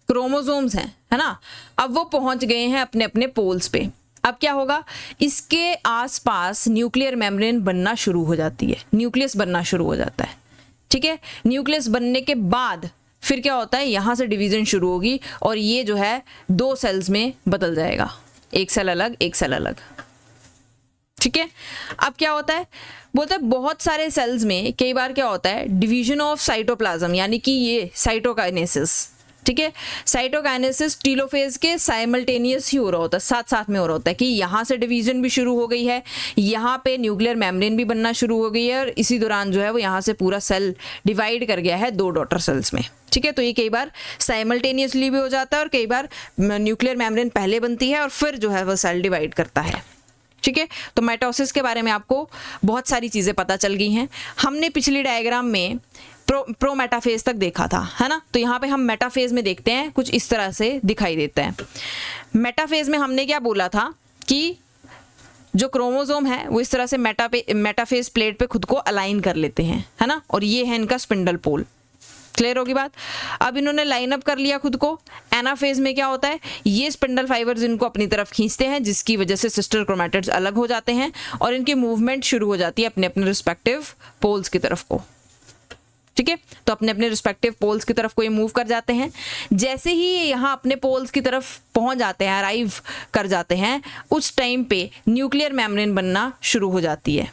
क्रोमोसोम्स हैं, है ना, अब वो पहुंच गए हैं अपने अपने पोल्स पे, अब क्या होगा? इसके आसपास न्यूक्लियर मेम्ब्रेन बनना शुरू हो जाती है, न्यूक्लियस बनना शुरू हो जाता है, ठीक है। न्यूक्लियस बनने के बाद फिर क्या होता है? यहां से डिवीजन शुरू होगी, और ये जो है 2 सेल्स में बदल जाएगा, एक सेल अलग, एक सेल अलग, ठीक है। अब क्या होता है? बोलते हैं बहुत सारे सेल्स में कई बार क्या होता है? डिवीजन ऑफ साइटोप्लाज्म, यानी कि ये साइटोकाइनेसिस, ठीक है। साइटोकाइनेसिस टीलोफेज के साइमल्टेनियस ही हो रहा होता है, साथ साथ में हो रहा होता है कि यहाँ से डिवीजन भी शुरू हो गई है, यहाँ पे न्यूक्लियर मेम्ब्रेन भी बनना शुरू हो गई है, और इसी दौरान जो है वो यहाँ से पूरा सेल डिवाइड कर गया है 2 डॉटर सेल्स में, ठीक है। तो ये कई बार साइमल्टेनियसली भी हो जाता है, और कई बार न्यूक्लियर मेम्ब्रेन पहले बनती है और फिर जो है वो सेल डिवाइड करता है, ठीक है। तो माइटोसिस के बारे में आपको बहुत सारी चीज़ें पता चल गई हैं। हमने पिछली डायग्राम में प्रो मेटाफेज तक देखा था, है ना। तो यहाँ पे हम मेटाफेज में देखते हैं, कुछ इस तरह से दिखाई देता है। मेटाफेज में हमने क्या बोला था कि जो क्रोमोसोम है वो इस तरह से मेटाफेज प्लेट पे खुद को अलाइन कर लेते हैं, है ना, और ये है इनका स्पिंडल पोल। क्लियर होगी बात? अब इन्होंने लाइन अप कर लिया खुद को। एनाफेज में क्या होता है? ये स्पिंडल फाइबर्स इनको अपनी तरफ खींचते हैं, जिसकी वजह से सिस्टर क्रोमैटिड्स अलग हो जाते हैं, और इनकी मूवमेंट शुरू हो जाती है अपने अपने रिस्पेक्टिव पोल्स की तरफ को, ठीक है। तो अपने अपने रिस्पेक्टिव पोल्स की तरफ को ये मूव कर जाते हैं। जैसे ही ये यहाँ अपने पोल्स की तरफ पहुंच जाते हैं, अराइव कर जाते हैं, उस टाइम पे न्यूक्लियर मेम्ब्रेन बनना शुरू हो जाती है,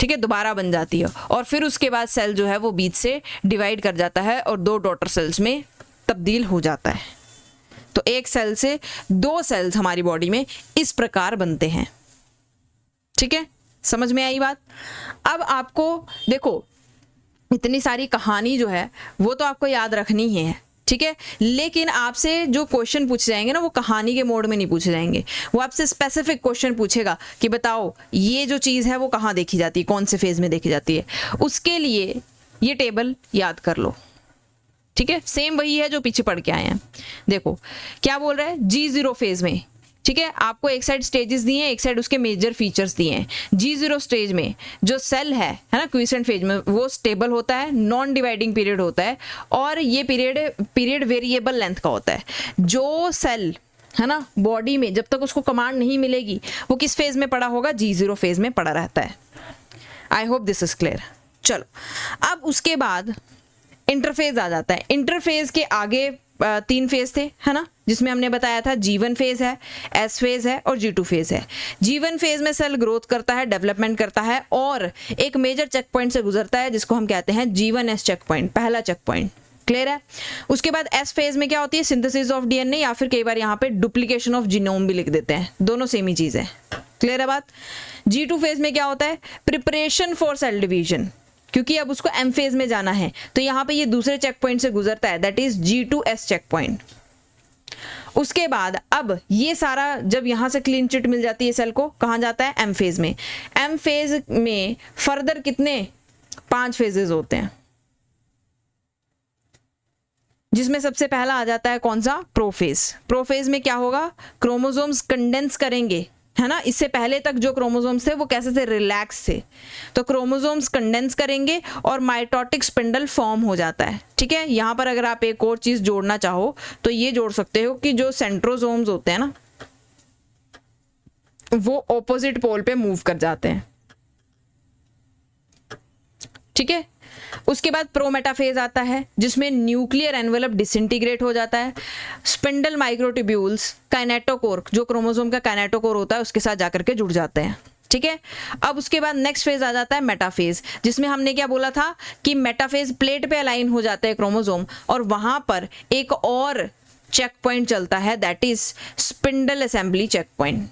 ठीक है, दोबारा बन जाती है, और फिर उसके बाद सेल जो है वो बीच से डिवाइड कर जाता है और 2 डॉटर सेल्स में तब्दील हो जाता है। तो एक सेल से 2 सेल्स हमारी बॉडी में इस प्रकार बनते हैं, ठीक है। समझ में आई बात? अब आपको देखो, इतनी सारी कहानी जो है वो तो आपको याद रखनी ही है, ठीक है, लेकिन आपसे जो क्वेश्चन पूछे जाएंगे ना, वो कहानी के मोड में नहीं पूछे जाएंगे, वो आपसे स्पेसिफिक क्वेश्चन पूछेगा कि बताओ ये जो चीज़ है वो कहाँ देखी जाती है, कौन से फेज में देखी जाती है। उसके लिए ये टेबल याद कर लो, ठीक है। सेम वही है जो पीछे पढ़ के आए हैं। देखो क्या बोल रहा है, G0 फेज में, ठीक है, आपको एक साइड स्टेजेस दिए हैं, एक साइड उसके मेजर फीचर्स दिए हैं। G0 स्टेज में जो सेल है ना, क्विसेंट फेज में, वो स्टेबल होता है, नॉन डिवाइडिंग पीरियड होता है, और ये पीरियड वेरिएबल लेंथ का होता है। जो सेल है ना बॉडी में, जब तक उसको कमांड नहीं मिलेगी, वो किस फेज में पड़ा होगा? G0 फेज में पड़ा रहता है। I hope this is clear. चलो, अब उसके बाद इंटरफेज आ जाता है। इंटरफेज के आगे 3 फेज थे, है ना, जिसमें हमने बताया था G1 फेज है, S फेज है और G2 फेज है। G1 फेज में सेल ग्रोथ करता है, डेवलपमेंट करता है और एक मेजर चेक पॉइंट से गुजरता है जिसको हम कहते हैं G1S चेक पॉइंट, पहला चेक पॉइंट। क्लियर है। उसके बाद S फेज में क्या होती है, सिंथेसिस ऑफ DNA, या फिर कई बार यहाँ पे डुप्लीकेशन ऑफ जीनोम भी लिख देते हैं, दोनों सेम ही चीज है। क्लियर है बात। G2 फेज में क्या होता है, प्रिपरेशन फॉर सेल डिवीजन, क्योंकि अब उसको M फेज में जाना है, तो यहाँ पे ये दूसरे चेक पॉइंट से गुजरता है, that is G2S check point. उसके बाद अब ये सारा जब यहाँ से क्लीन चिट मिल जाती है सेल को, कहाँ जाता है, M फेज में। M फेज में फर्दर कितने 5 फेजेस होते हैं, जिसमें सबसे पहला आ जाता है कौन सा, प्रोफेज। प्रोफेज में क्या होगा, क्रोमोसोम्स कंडेंस करेंगे, है ना। इससे पहले तक जो क्रोमोसोम्स थे वो कैसे थे, रिलैक्स थे, तो क्रोमोसोम्स कंडेंस करेंगे और माइटोटिक स्पिंडल फॉर्म हो जाता है। ठीक है, यहाँ पर अगर आप एक और चीज जोड़ना चाहो तो ये जोड़ सकते हो कि जो सेंट्रोसोम्स होते हैं ना, वो ऑपोजिट पोल पे मूव कर जाते हैं। ठीक है, उसके बाद प्रोमेटाफेज आता है जिसमें न्यूक्लियर एनवेलप डिसइंटीग्रेट हो जाता है, स्पिंडल माइक्रोट्यूब्यूल्स काइनेटोकोर, जो क्रोमोसोम का काइनेटोकोर होता है उसके साथ जाकर के जुड़ जाते हैं। ठीक है, अब उसके बाद नेक्स्ट फेज आ जाता है मेटाफेज, जिसमें हमने क्या बोला था कि मेटाफेज प्लेट पे अलाइन हो जाते हैं क्रोमोसोम और वहां पर एक और चेक पॉइंट चलता है, that is spindle assembly checkpoint.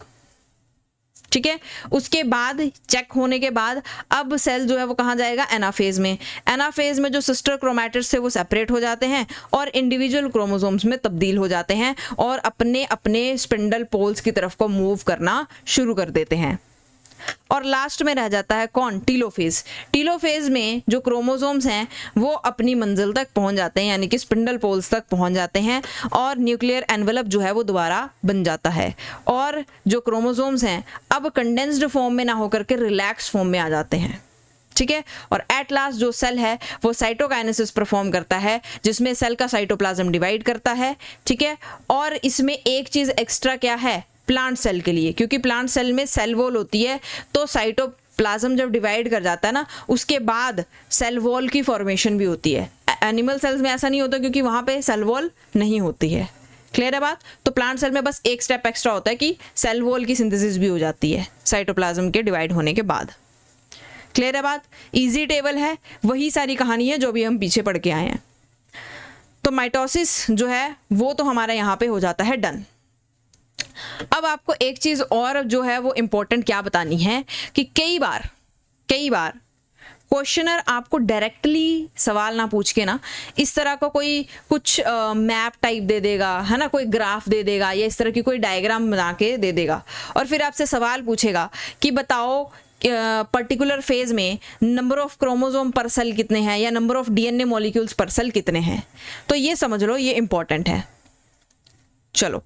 ठीक है, उसके बाद चेक होने के बाद अब सेल जो है वो कहाँ जाएगा, एनाफेज में। एनाफेज में जो सिस्टर क्रोमैटिड्स थे वो सेपरेट हो जाते हैं और इंडिविजुअल क्रोमोसोम्स में तब्दील हो जाते हैं और अपने अपने स्पिंडल पोल्स की तरफ को मूव करना शुरू कर देते हैं। और लास्ट में रह जाता है कौन, टीलोफेज। टीलोफेज में जो क्रोमोसोम्स हैं वो अपनी मंजिल तक पहुंच जाते हैं, यानी कि स्पिंडल पोल्स तक पहुंच जाते हैं और न्यूक्लियर एनवेलप जो है वो दोबारा बन जाता है और जो क्रोमोसोम्स हैं अब कंडेंस्ड फॉर्म में ना होकर के रिलैक्स फॉर्म में आ जाते हैं। ठीक है, और एट लास्ट जो सेल है वो साइटोकाइनेसिस परफॉर्म करता है, जिसमें सेल का साइटोप्लाज्म डिवाइड करता है। ठीक है, और इसमें एक चीज एक्स्ट्रा क्या है, प्लांट सेल के लिए, क्योंकि प्लांट सेल में सेल वॉल होती है, तो साइटोप्लाज्म जब डिवाइड कर जाता है ना उसके बाद सेल वॉल की फॉर्मेशन भी होती है। एनिमल सेल्स में ऐसा नहीं होता क्योंकि वहां पे सेल वॉल नहीं होती है। क्लियर है बात। तो प्लांट सेल में बस एक स्टेप एक्स्ट्रा होता है कि सेल वॉल की सिंथेसिस भी हो जाती है साइटोप्लाज्म के डिवाइड होने के बाद। क्लियर है बात। इजी टेबल है, वही सारी कहानी है जो भी हम पीछे पढ़ के आए हैं। तो माइटोसिस जो है वो तो हमारा यहाँ पे हो जाता है डन। अब आपको एक चीज और जो है वो इंपॉर्टेंट क्या बतानी है कि कई बार क्वेश्चनर आपको डायरेक्टली सवाल ना पूछ के ना इस तरह का कोई कुछ मैप टाइप दे देगा, है ना, कोई ग्राफ दे देगा या इस तरह की कोई डायग्राम बना के दे देगा और फिर आपसे सवाल पूछेगा कि बताओ पर्टिकुलर फेज में नंबर ऑफ क्रोमोसोम पर सेल कितने हैं या नंबर ऑफ डीएनए मॉलिक्यूल्स पर सेल कितने हैं। तो ये समझ लो, ये इंपॉर्टेंट है। चलो,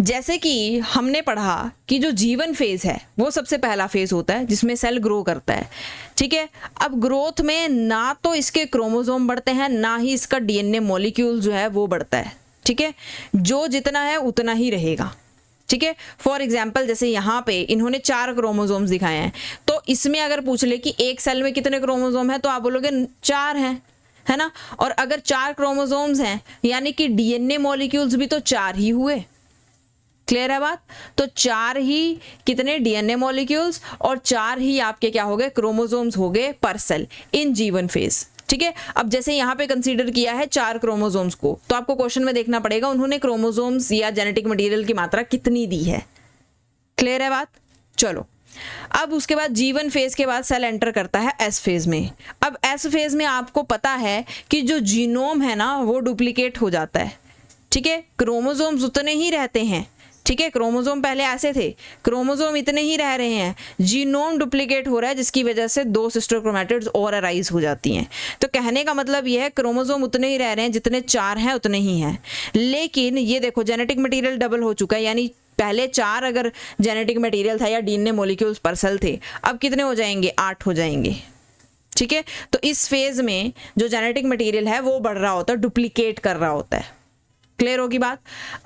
जैसे कि हमने पढ़ा कि जो G1 फेज है वो सबसे पहला फेज होता है जिसमें सेल ग्रो करता है। ठीक है, अब ग्रोथ में ना तो इसके क्रोमोसोम बढ़ते हैं ना ही इसका डीएनए मॉलिक्यूल जो है वो बढ़ता है। ठीक है, जो जितना है उतना ही रहेगा। ठीक है, फॉर एग्जाम्पल जैसे यहाँ पे इन्होंने 4 क्रोमोसोम्स दिखाए हैं, तो इसमें अगर पूछ ले कि एक सेल में कितने क्रोमोसोम है तो आप बोलोगे 4 हैं, है ना। और अगर 4 क्रोमोसोम्स हैं यानी कि डीएनए मॉलिक्यूल्स भी तो 4 ही हुए। क्लियर है बात। तो 4 ही कितने डीएनए मॉलिक्यूल्स और 4 ही आपके क्या हो गए, क्रोमोसोम्स हो गए पर सेल इन G1 फेज। ठीक है, अब जैसे यहाँ पे कंसीडर किया है 4 क्रोमोसोम्स को, तो आपको क्वेश्चन में देखना पड़ेगा उन्होंने क्रोमोसोम्स या जेनेटिक मटेरियल की मात्रा कितनी दी है। क्लियर है बात। चलो, अब उसके बाद G1 फेज के बाद सेल एंटर करता है S फेज में। अब S फेज में आपको पता है कि जो जीनोम है ना वो डुप्लीकेट हो जाता है। ठीक है, क्रोमोसोम्स उतने ही रहते हैं। ठीक है, क्रोमोसोम पहले ऐसे थे, क्रोमोसोम इतने ही रह रहे हैं, जीनोम डुप्लीकेट हो रहा है जिसकी वजह से 2 सिस्टर क्रोमैटिड्स और अराइज हो जाती हैं। तो कहने का मतलब ये है क्रोमोसोम उतने ही रह रहे हैं जितने 4 हैं उतने ही हैं। लेकिन ये देखो जेनेटिक मटेरियल डबल हो चुका है, यानी पहले 4 अगर जेनेटिक मटेरियल था या डीएनए मॉलिक्यूल्स पर सेल थे, अब कितने हो जाएंगे, 8 हो जाएंगे। ठीक है, तो इस फेज में जो जेनेटिक मटेरियल है वो बढ़ रहा होता है, डुप्लीकेट कर रहा होता है। क्लियर होगी बात।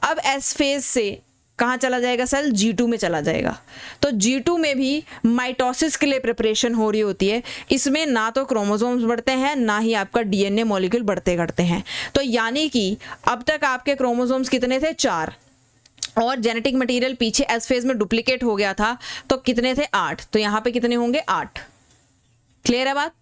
अब एस फेज से कहाँ चला जाएगा सेल, G2 में चला जाएगा। तो G2 में भी माइटोसिस के लिए प्रिपरेशन हो रही होती है। इसमें ना तो क्रोमोसोम्स बढ़ते हैं, ना ही आपका DNA मॉलिक्यूल बढ़ते घटते हैं। तो यानी कि अब तक आपके क्रोमोसोम्स कितने थे, 4, और जेनेटिक मटेरियल पीछे एस फेज में डुप्लीकेट हो गया था, तो कितने थे, 8। तो यहाँ पे कितने होंगे, 8। क्लियर है बात।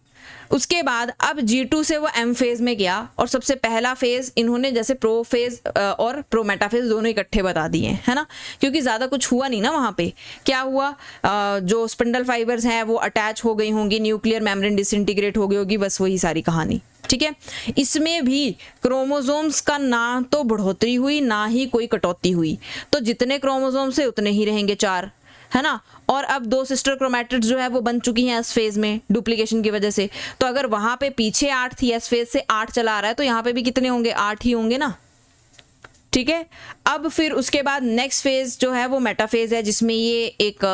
उसके बाद अब G2 से वो M फेज में गया, और सबसे पहला फेज इन्होंने जैसे प्रो फेज और प्रो मेटाफेज दोनों इकट्ठे बता दिए, है ना, क्योंकि ज़्यादा कुछ हुआ नहीं ना वहाँ पे। क्या हुआ, जो स्पिंडल फाइबर्स हैं वो अटैच हो गई होंगी, न्यूक्लियर मेम्ब्रेन डिसइंटीग्रेट हो गई होगी, बस वही सारी कहानी। ठीक है, इसमें भी क्रोमोसोम्स का ना तो बढ़ोतरी हुई, ना ही कोई कटौती हुई। तो जितने क्रोमोसोम्स है उतने ही रहेंगे, 4, है ना। और अब 2 सिस्टर क्रोमैटिड्स जो है वो बन चुकी हैं एस फेज में डुप्लीकेशन की वजह से। तो अगर वहां पे पीछे 8 थी, एस फेज से 8 चला आ रहा है, तो यहाँ पे भी कितने होंगे, 8 ही होंगे ना। ठीक है, अब फिर उसके बाद नेक्स्ट फेज जो है वो मेटाफेज है, जिसमें ये एक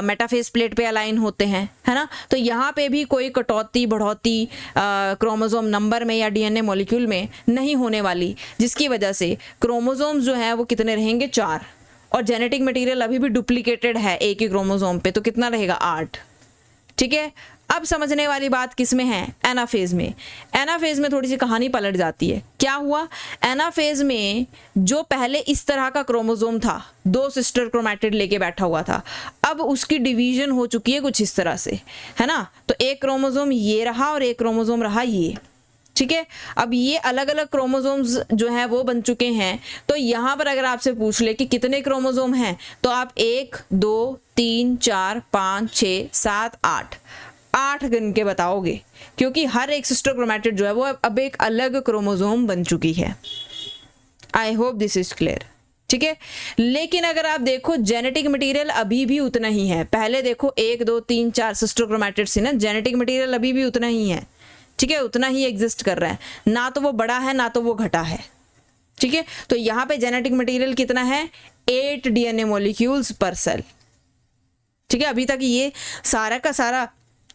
मेटाफेज प्लेट पे अलाइन होते हैं, है ना। तो यहाँ पे भी कोई कटौती बढ़ोती क्रोमोसोम नंबर में या DNA मॉलिक्यूल में नहीं होने वाली, जिसकी वजह से क्रोमोसोम्स जो है वो कितने रहेंगे, 4, और जेनेटिक मटेरियल अभी भी डुप्लीकेटेड है एक ही क्रोमोसोम पे, तो कितना रहेगा, 8। ठीक है, अब समझने वाली बात किस में है, एनाफेज में। एनाफेज में थोड़ी सी कहानी पलट जाती है। क्या हुआ, एनाफेज में जो पहले इस तरह का क्रोमोसोम था, 2 सिस्टर क्रोमैटिड लेके बैठा हुआ था, अब उसकी डिवीजन हो चुकी है कुछ इस तरह से, है ना। तो एक क्रोमोसोम ये रहा और एक क्रोमोसोम रहा ये। ठीक है, अब ये अलग अलग क्रोमोसोम्स जो हैं वो बन चुके हैं। तो यहाँ पर अगर आपसे पूछ ले कि कितने क्रोमोसोम हैं, तो आप 1 2 3 4 5 6 7 8 गिन के बताओगे, क्योंकि हर एक सिस्टर क्रोमैटिड जो है वो अब एक अलग क्रोमोसोम बन चुकी है। I hope this is clear. ठीक है, लेकिन अगर आप देखो जेनेटिक मटेरियल अभी भी उतना ही है। पहले देखो 1 2 3 4 सिस्टर क्रोमैटिड्स थी ना, जेनेटिक मटेरियल अभी भी उतना ही है। ठीक है, उतना ही एग्जिस्ट कर रहा है, ना तो वो बड़ा है ना तो वो घटा है। ठीक है, तो यहाँ पे जेनेटिक मटेरियल कितना है, 8 DNA मॉलिक्यूल्स पर सेल। ठीक है, अभी तक ये सारा का सारा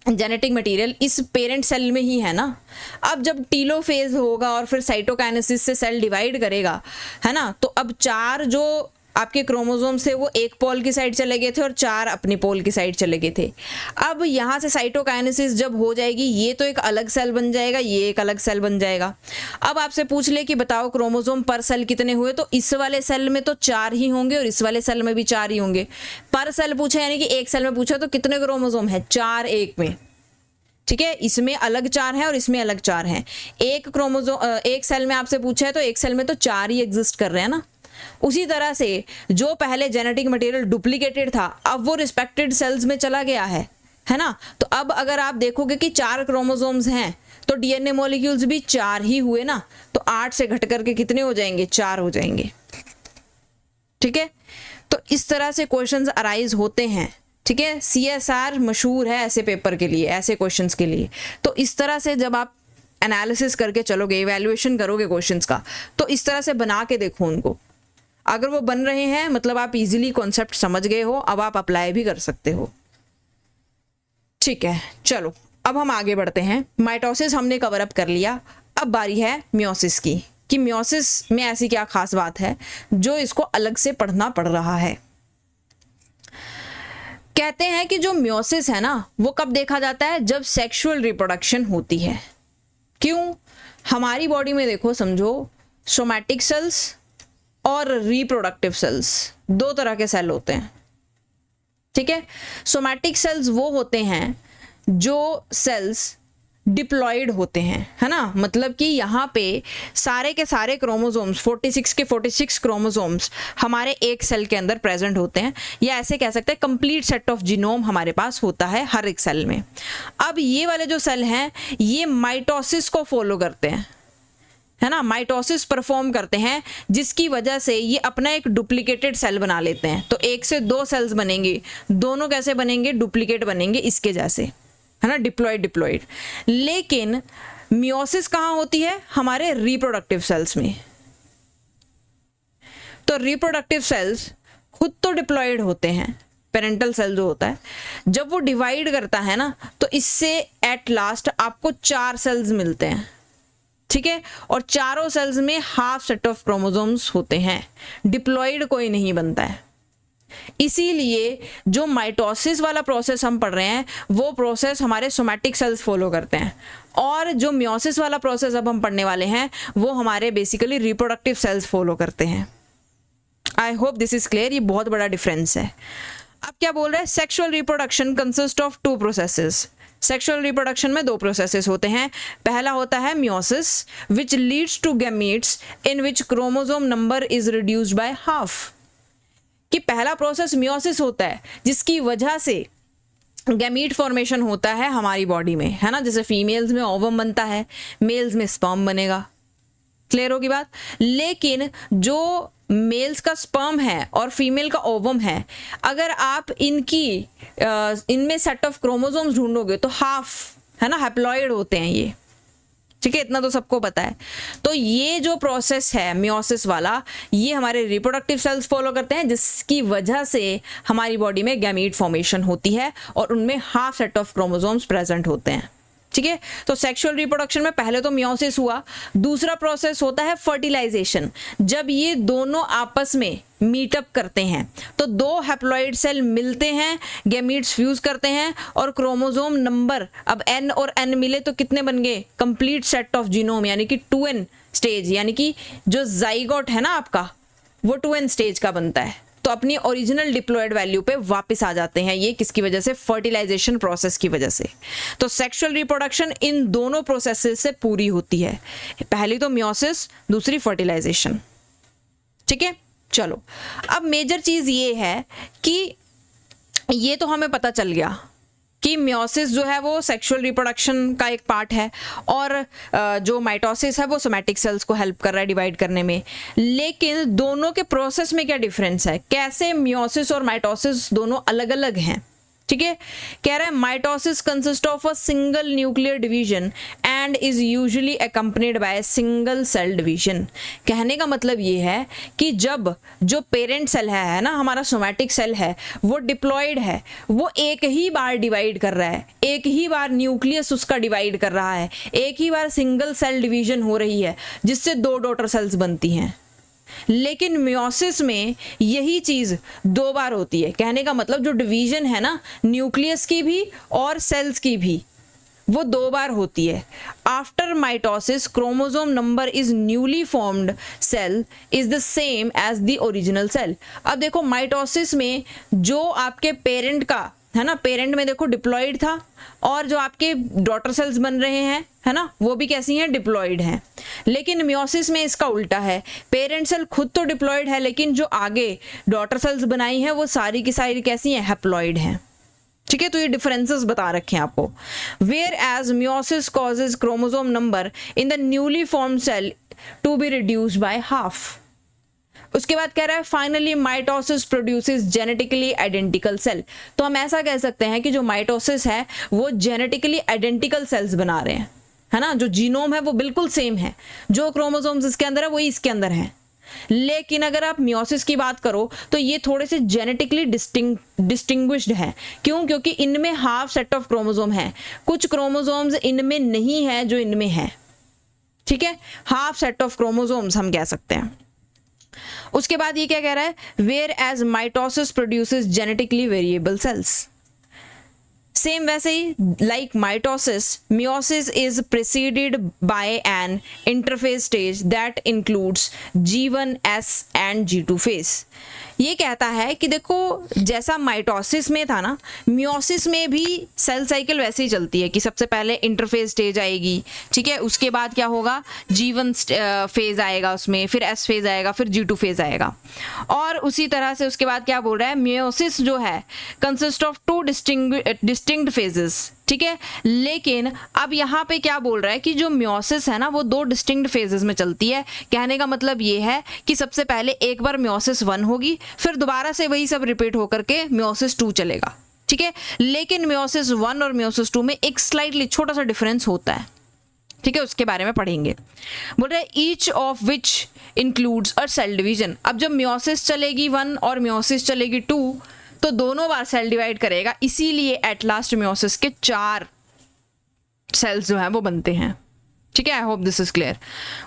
जेनेटिक मटेरियल इस पेरेंट सेल में ही है ना। अब जब टीलोफेज होगा और फिर साइटोकाइनेसिस से सेल डिवाइड करेगा, है ना, तो अब 4 जो आपके क्रोमोसोम से वो एक पोल की साइड चले गए थे और 4 अपनी पोल की साइड चले गए थे। अब यहाँ से साइटोकाइनेसिस जब हो जाएगी, ये तो एक अलग सेल बन जाएगा, ये एक अलग सेल बन जाएगा। अब आपसे पूछ ले कि बताओ क्रोमोसोम पर सेल कितने हुए, तो इस वाले सेल में तो 4 ही होंगे और इस वाले सेल में भी 4 ही होंगे। पर सेल पूछा यानी कि एक सेल में पूछा, तो कितने क्रोमोसोम है, 4 एक में। ठीक है, इसमें अलग 4 हैं और इसमें अलग 4 हैं। एक क्रोमोसोम एक सेल में आपसे पूछा है, तो एक सेल में तो 4 ही एग्जिस्ट कर रहे हैं ना। उसी तरह से जो पहले जेनेटिक मटेरियल डुप्लीकेटेड था, अब वो रिस्पेक्टेड सेल्स में चला गया है ना। तो अब अगर आप देखोगे कि 4 क्रोमोसोम्स हैं, तो DNA मॉलिक्यूल्स भी 4 ही हुए ना। तो 8 से घट करके कितने हो जाएंगे, 4 हो जाएंगे। ठीक है, तो इस तरह से क्वेश्चंस अराइज होते हैं। ठीक है, CSR मशहूर है ऐसे पेपर के लिए, ऐसे क्वेश्चंस के लिए। तो इस तरह से जब आप एनालिसिस करके चलोगे, इवैल्यूएशन करोगे क्वेश्चंस का, तो इस तरह से बना के देखो उनको। अगर वो बन रहे हैं, मतलब आप इजीली कॉन्सेप्ट समझ गए हो, अब आप अप्लाई भी कर सकते हो। ठीक है, चलो अब हम आगे बढ़ते हैं। माइटोसिस हमने कवर अप कर लिया, अब बारी है मियोसिस की, कि मियोसिस में ऐसी क्या खास बात है जो इसको अलग से पढ़ना पड़ रहा है। कहते हैं कि जो मियोसिस है ना, वो कब देखा जाता है, जब सेक्सुअल रिप्रोडक्शन होती है। क्यों, हमारी बॉडी में देखो, समझो सोमैटिक सेल्स और रिप्रोडक्टिव सेल्स, 2 तरह के सेल होते हैं। ठीक है, सोमैटिक सेल्स वो होते हैं जो सेल्स डिप्लॉयड होते हैं, है ना, मतलब कि यहाँ पे सारे के सारे क्रोमोसोम्स 46 के 46 क्रोमोसोम्स हमारे एक सेल के अंदर प्रेजेंट होते हैं, या ऐसे कह सकते हैं कंप्लीट सेट ऑफ जीनोम हमारे पास होता है हर एक सेल में। अब ये वाले जो सेल हैं, ये माइटोसिस को फॉलो करते हैं, है ना, माइटोसिस परफॉर्म करते हैं, जिसकी वजह से ये अपना एक डुप्लीकेटेड सेल बना लेते हैं। तो 1 से 2 सेल्स बनेंगे, दोनों कैसे बनेंगे, डुप्लीकेट बनेंगे, इसके जैसे, है ना, डिप्लॉयड। लेकिन मियोसिस कहाँ होती है, हमारे रिप्रोडक्टिव सेल्स में। तो रिप्रोडक्टिव सेल्स खुद तो डिप्लॉयड होते हैं, पेरेंटल सेल जो होता है, जब वो डिवाइड करता है ना, तो इससे एट लास्ट आपको 4 सेल्स मिलते हैं। ठीक है, और चारों सेल्स में हाफ सेट ऑफ क्रोमोसोम्स होते हैं, डिप्लॉइड कोई नहीं बनता है। इसीलिए जो माइटोसिस वाला प्रोसेस हम पढ़ रहे हैं वो प्रोसेस हमारे सोमैटिक सेल्स फॉलो करते हैं, और जो मियोसिस वाला प्रोसेस अब हम पढ़ने वाले हैं वो हमारे बेसिकली रिप्रोडक्टिव सेल्स फॉलो करते हैं। आई होप दिस इज क्लियर, ये बहुत बड़ा डिफरेंस है। अब क्या बोल रहा है, sexual reproduction consist of 2 processes. Sexual reproduction में 2 प्रोसेसेस होते हैं। पहला होता है meiosis which leads to gametes in which chromosome number is reduced by half. कि पहला प्रोसेस मियोसिस होता है जिसकी वजह से गैमीट फॉर्मेशन होता है हमारी बॉडी में, है ना। जैसे फीमेल्स में ओवम बनता है, मेल्स में स्पर्म बनेगा। क्लियर होगी बात। लेकिन जो मेल्स का स्पर्म है और फीमेल का ओवम है, अगर आप इनमें सेट ऑफ क्रोमोसोम्स ढूंढोगे तो हाफ, है ना, हैप्लॉइड होते हैं ये। ठीक है, इतना तो सबको पता है। तो ये जो प्रोसेस है मियोसिस वाला, ये हमारे रिप्रोडक्टिव सेल्स फॉलो करते हैं, जिसकी वजह से हमारी बॉडी में गैमीट फॉर्मेशन होती है और उनमें half set of chromosomes present होते हैं। ठीक है, तो सेक्सुअल रिप्रोडक्शन में पहले तो मियोसिस हुआ। दूसरा प्रोसेस होता है फर्टिलाइजेशन। जब ये दोनों आपस में मीटअप करते हैं तो 2 हैप्लॉइड सेल मिलते हैं, गैमीट्स फ्यूज करते हैं और क्रोमोसोम नंबर, अब n और n मिले तो कितने बन गए, कंप्लीट सेट ऑफ जीनोम, यानी कि 2n स्टेज, यानी कि जो जाइगोट है ना आपका वो 2n स्टेज का बनता है। तो अपनी ओरिजिनल डिप्लॉयड वैल्यू पे वापस आ जाते हैं। ये किसकी वजह से, फर्टिलाइजेशन प्रोसेस की वजह से। तो सेक्सुअल रिप्रोडक्शन इन दोनों प्रोसेसेस से पूरी होती है, पहली तो मियोसिस, दूसरी फर्टिलाइजेशन। ठीक है, चलो अब मेजर चीज ये है कि ये तो हमें पता चल गया कि मियोसिस जो है वो सेक्सुअल रिप्रोडक्शन का एक पार्ट है, और जो माइटोसिस है वो सोमैटिक सेल्स को हेल्प कर रहा है डिवाइड करने में। लेकिन दोनों के प्रोसेस में क्या डिफरेंस है, कैसे मियोसिस और माइटोसिस दोनों अलग अलग हैं। ठीक है, कह रहा है mitosis consist of a single nuclear division and is usually accompanied by single cell division. कहने का मतलब ये है कि जब जो पेरेंट सेल है ना, हमारा सोमैटिक सेल है, वो डिप्लॉयड है, वो एक ही बार डिवाइड कर रहा है, एक ही बार न्यूक्लियस उसका डिवाइड कर रहा है, एक ही बार सिंगल सेल डिवीजन हो रही है, जिससे 2 डॉटर सेल्स बनती हैं। लेकिन मियोसिस में यही चीज 2 बार होती है। कहने का मतलब जो डिवीजन है ना, न्यूक्लियस की भी और सेल्स की भी, वो 2 बार होती है। After mitosis chromosome number is newly formed cell is the same as the original cell. अब देखो माइटोसिस में जो आपके पेरेंट का है ना, पेरेंट में देखो डिप्लॉयड था, और जो आपके डॉटर सेल्स बन रहे हैं, है ना, वो भी कैसी हैं, डिप्लॉयड हैं। लेकिन मियोसिस में इसका उल्टा है, पेरेंट सेल खुद तो डिप्लॉयड है, लेकिन जो आगे डॉटर सेल्स बनाई हैं वो सारी की सारी कैसी हैं, हैप्लॉयड हैं। ठीक है, तो ये डिफरेंसेस बता रखे हैं आपको। Whereas meiosis causes chromosome number in the newly formed cell to be reduced by half. उसके बाद कह रहा है finally mitosis produces genetically identical cell. तो हम ऐसा कह सकते हैं कि जो माइटोसिस है वो जेनेटिकली आइडेंटिकल सेल्स बना रहे हैं, है ना। जो जीनोम है वो बिल्कुल सेम है, जो क्रोमोसोम्स इसके अंदर है वही इसके अंदर है। लेकिन अगर आप मियोसिस की बात करो तो ये थोड़े से जेनेटिकली डिस्टिंग्विश्ड है। क्यों? क्योंकि इनमें हाफ सेट ऑफ क्रोमोसोम है, कुछ क्रोमोसोम्स इनमें नहीं है जो इनमें है। ठीक है, हाफ सेट ऑफ क्रोमोसोम्स हम कह सकते हैं। उसके बाद ये क्या कह रहा है, whereas mitosis produces genetically variable cells. Same वैसे ही like mitosis, meiosis is preceded by an interphase stage that includes G1, S and G2 phase. ये कहता है कि देखो जैसा माइटोसिस में था ना, मियोसिस में भी सेल साइकिल वैसे ही चलती है कि सबसे पहले इंटरफेज स्टेज आएगी, ठीक है, उसके बाद क्या होगा, G1 फेज आएगा, उसमें फिर S फेज आएगा, फिर G2 फेज आएगा। और उसी तरह से उसके बाद क्या बोल रहा है, मियोसिस जो है कंसिस्ट ऑफ 2 डिस्टिंक्ट फेजेस। ठीक है, लेकिन अब यहाँ पे क्या बोल रहा है कि जो मियोसिस है ना वो 2 डिस्टिंक्ट फेजेस में चलती है। कहने का मतलब ये है कि सबसे पहले एक बार मियोसिस 1 होगी, फिर दोबारा से वही सब रिपीट होकर के मियोसिस 2 चलेगा। ठीक है, लेकिन मियोसिस 1 और मियोसिस 2 में एक स्लाइटली छोटा सा डिफरेंस होता है। ठीक है, उसके बारे में पढ़ेंगे। बोल रहे each of which includes a cell division. अब जब मियोसिस चलेगी 1 और मियोसिस चलेगी 2 तो दोनों बार सेल डिवाइड करेगा, इसीलिए एट लास्ट मियोसिस के 4 सेल्स जो हैं वो बनते हैं। ठीक है, I hope this is clear.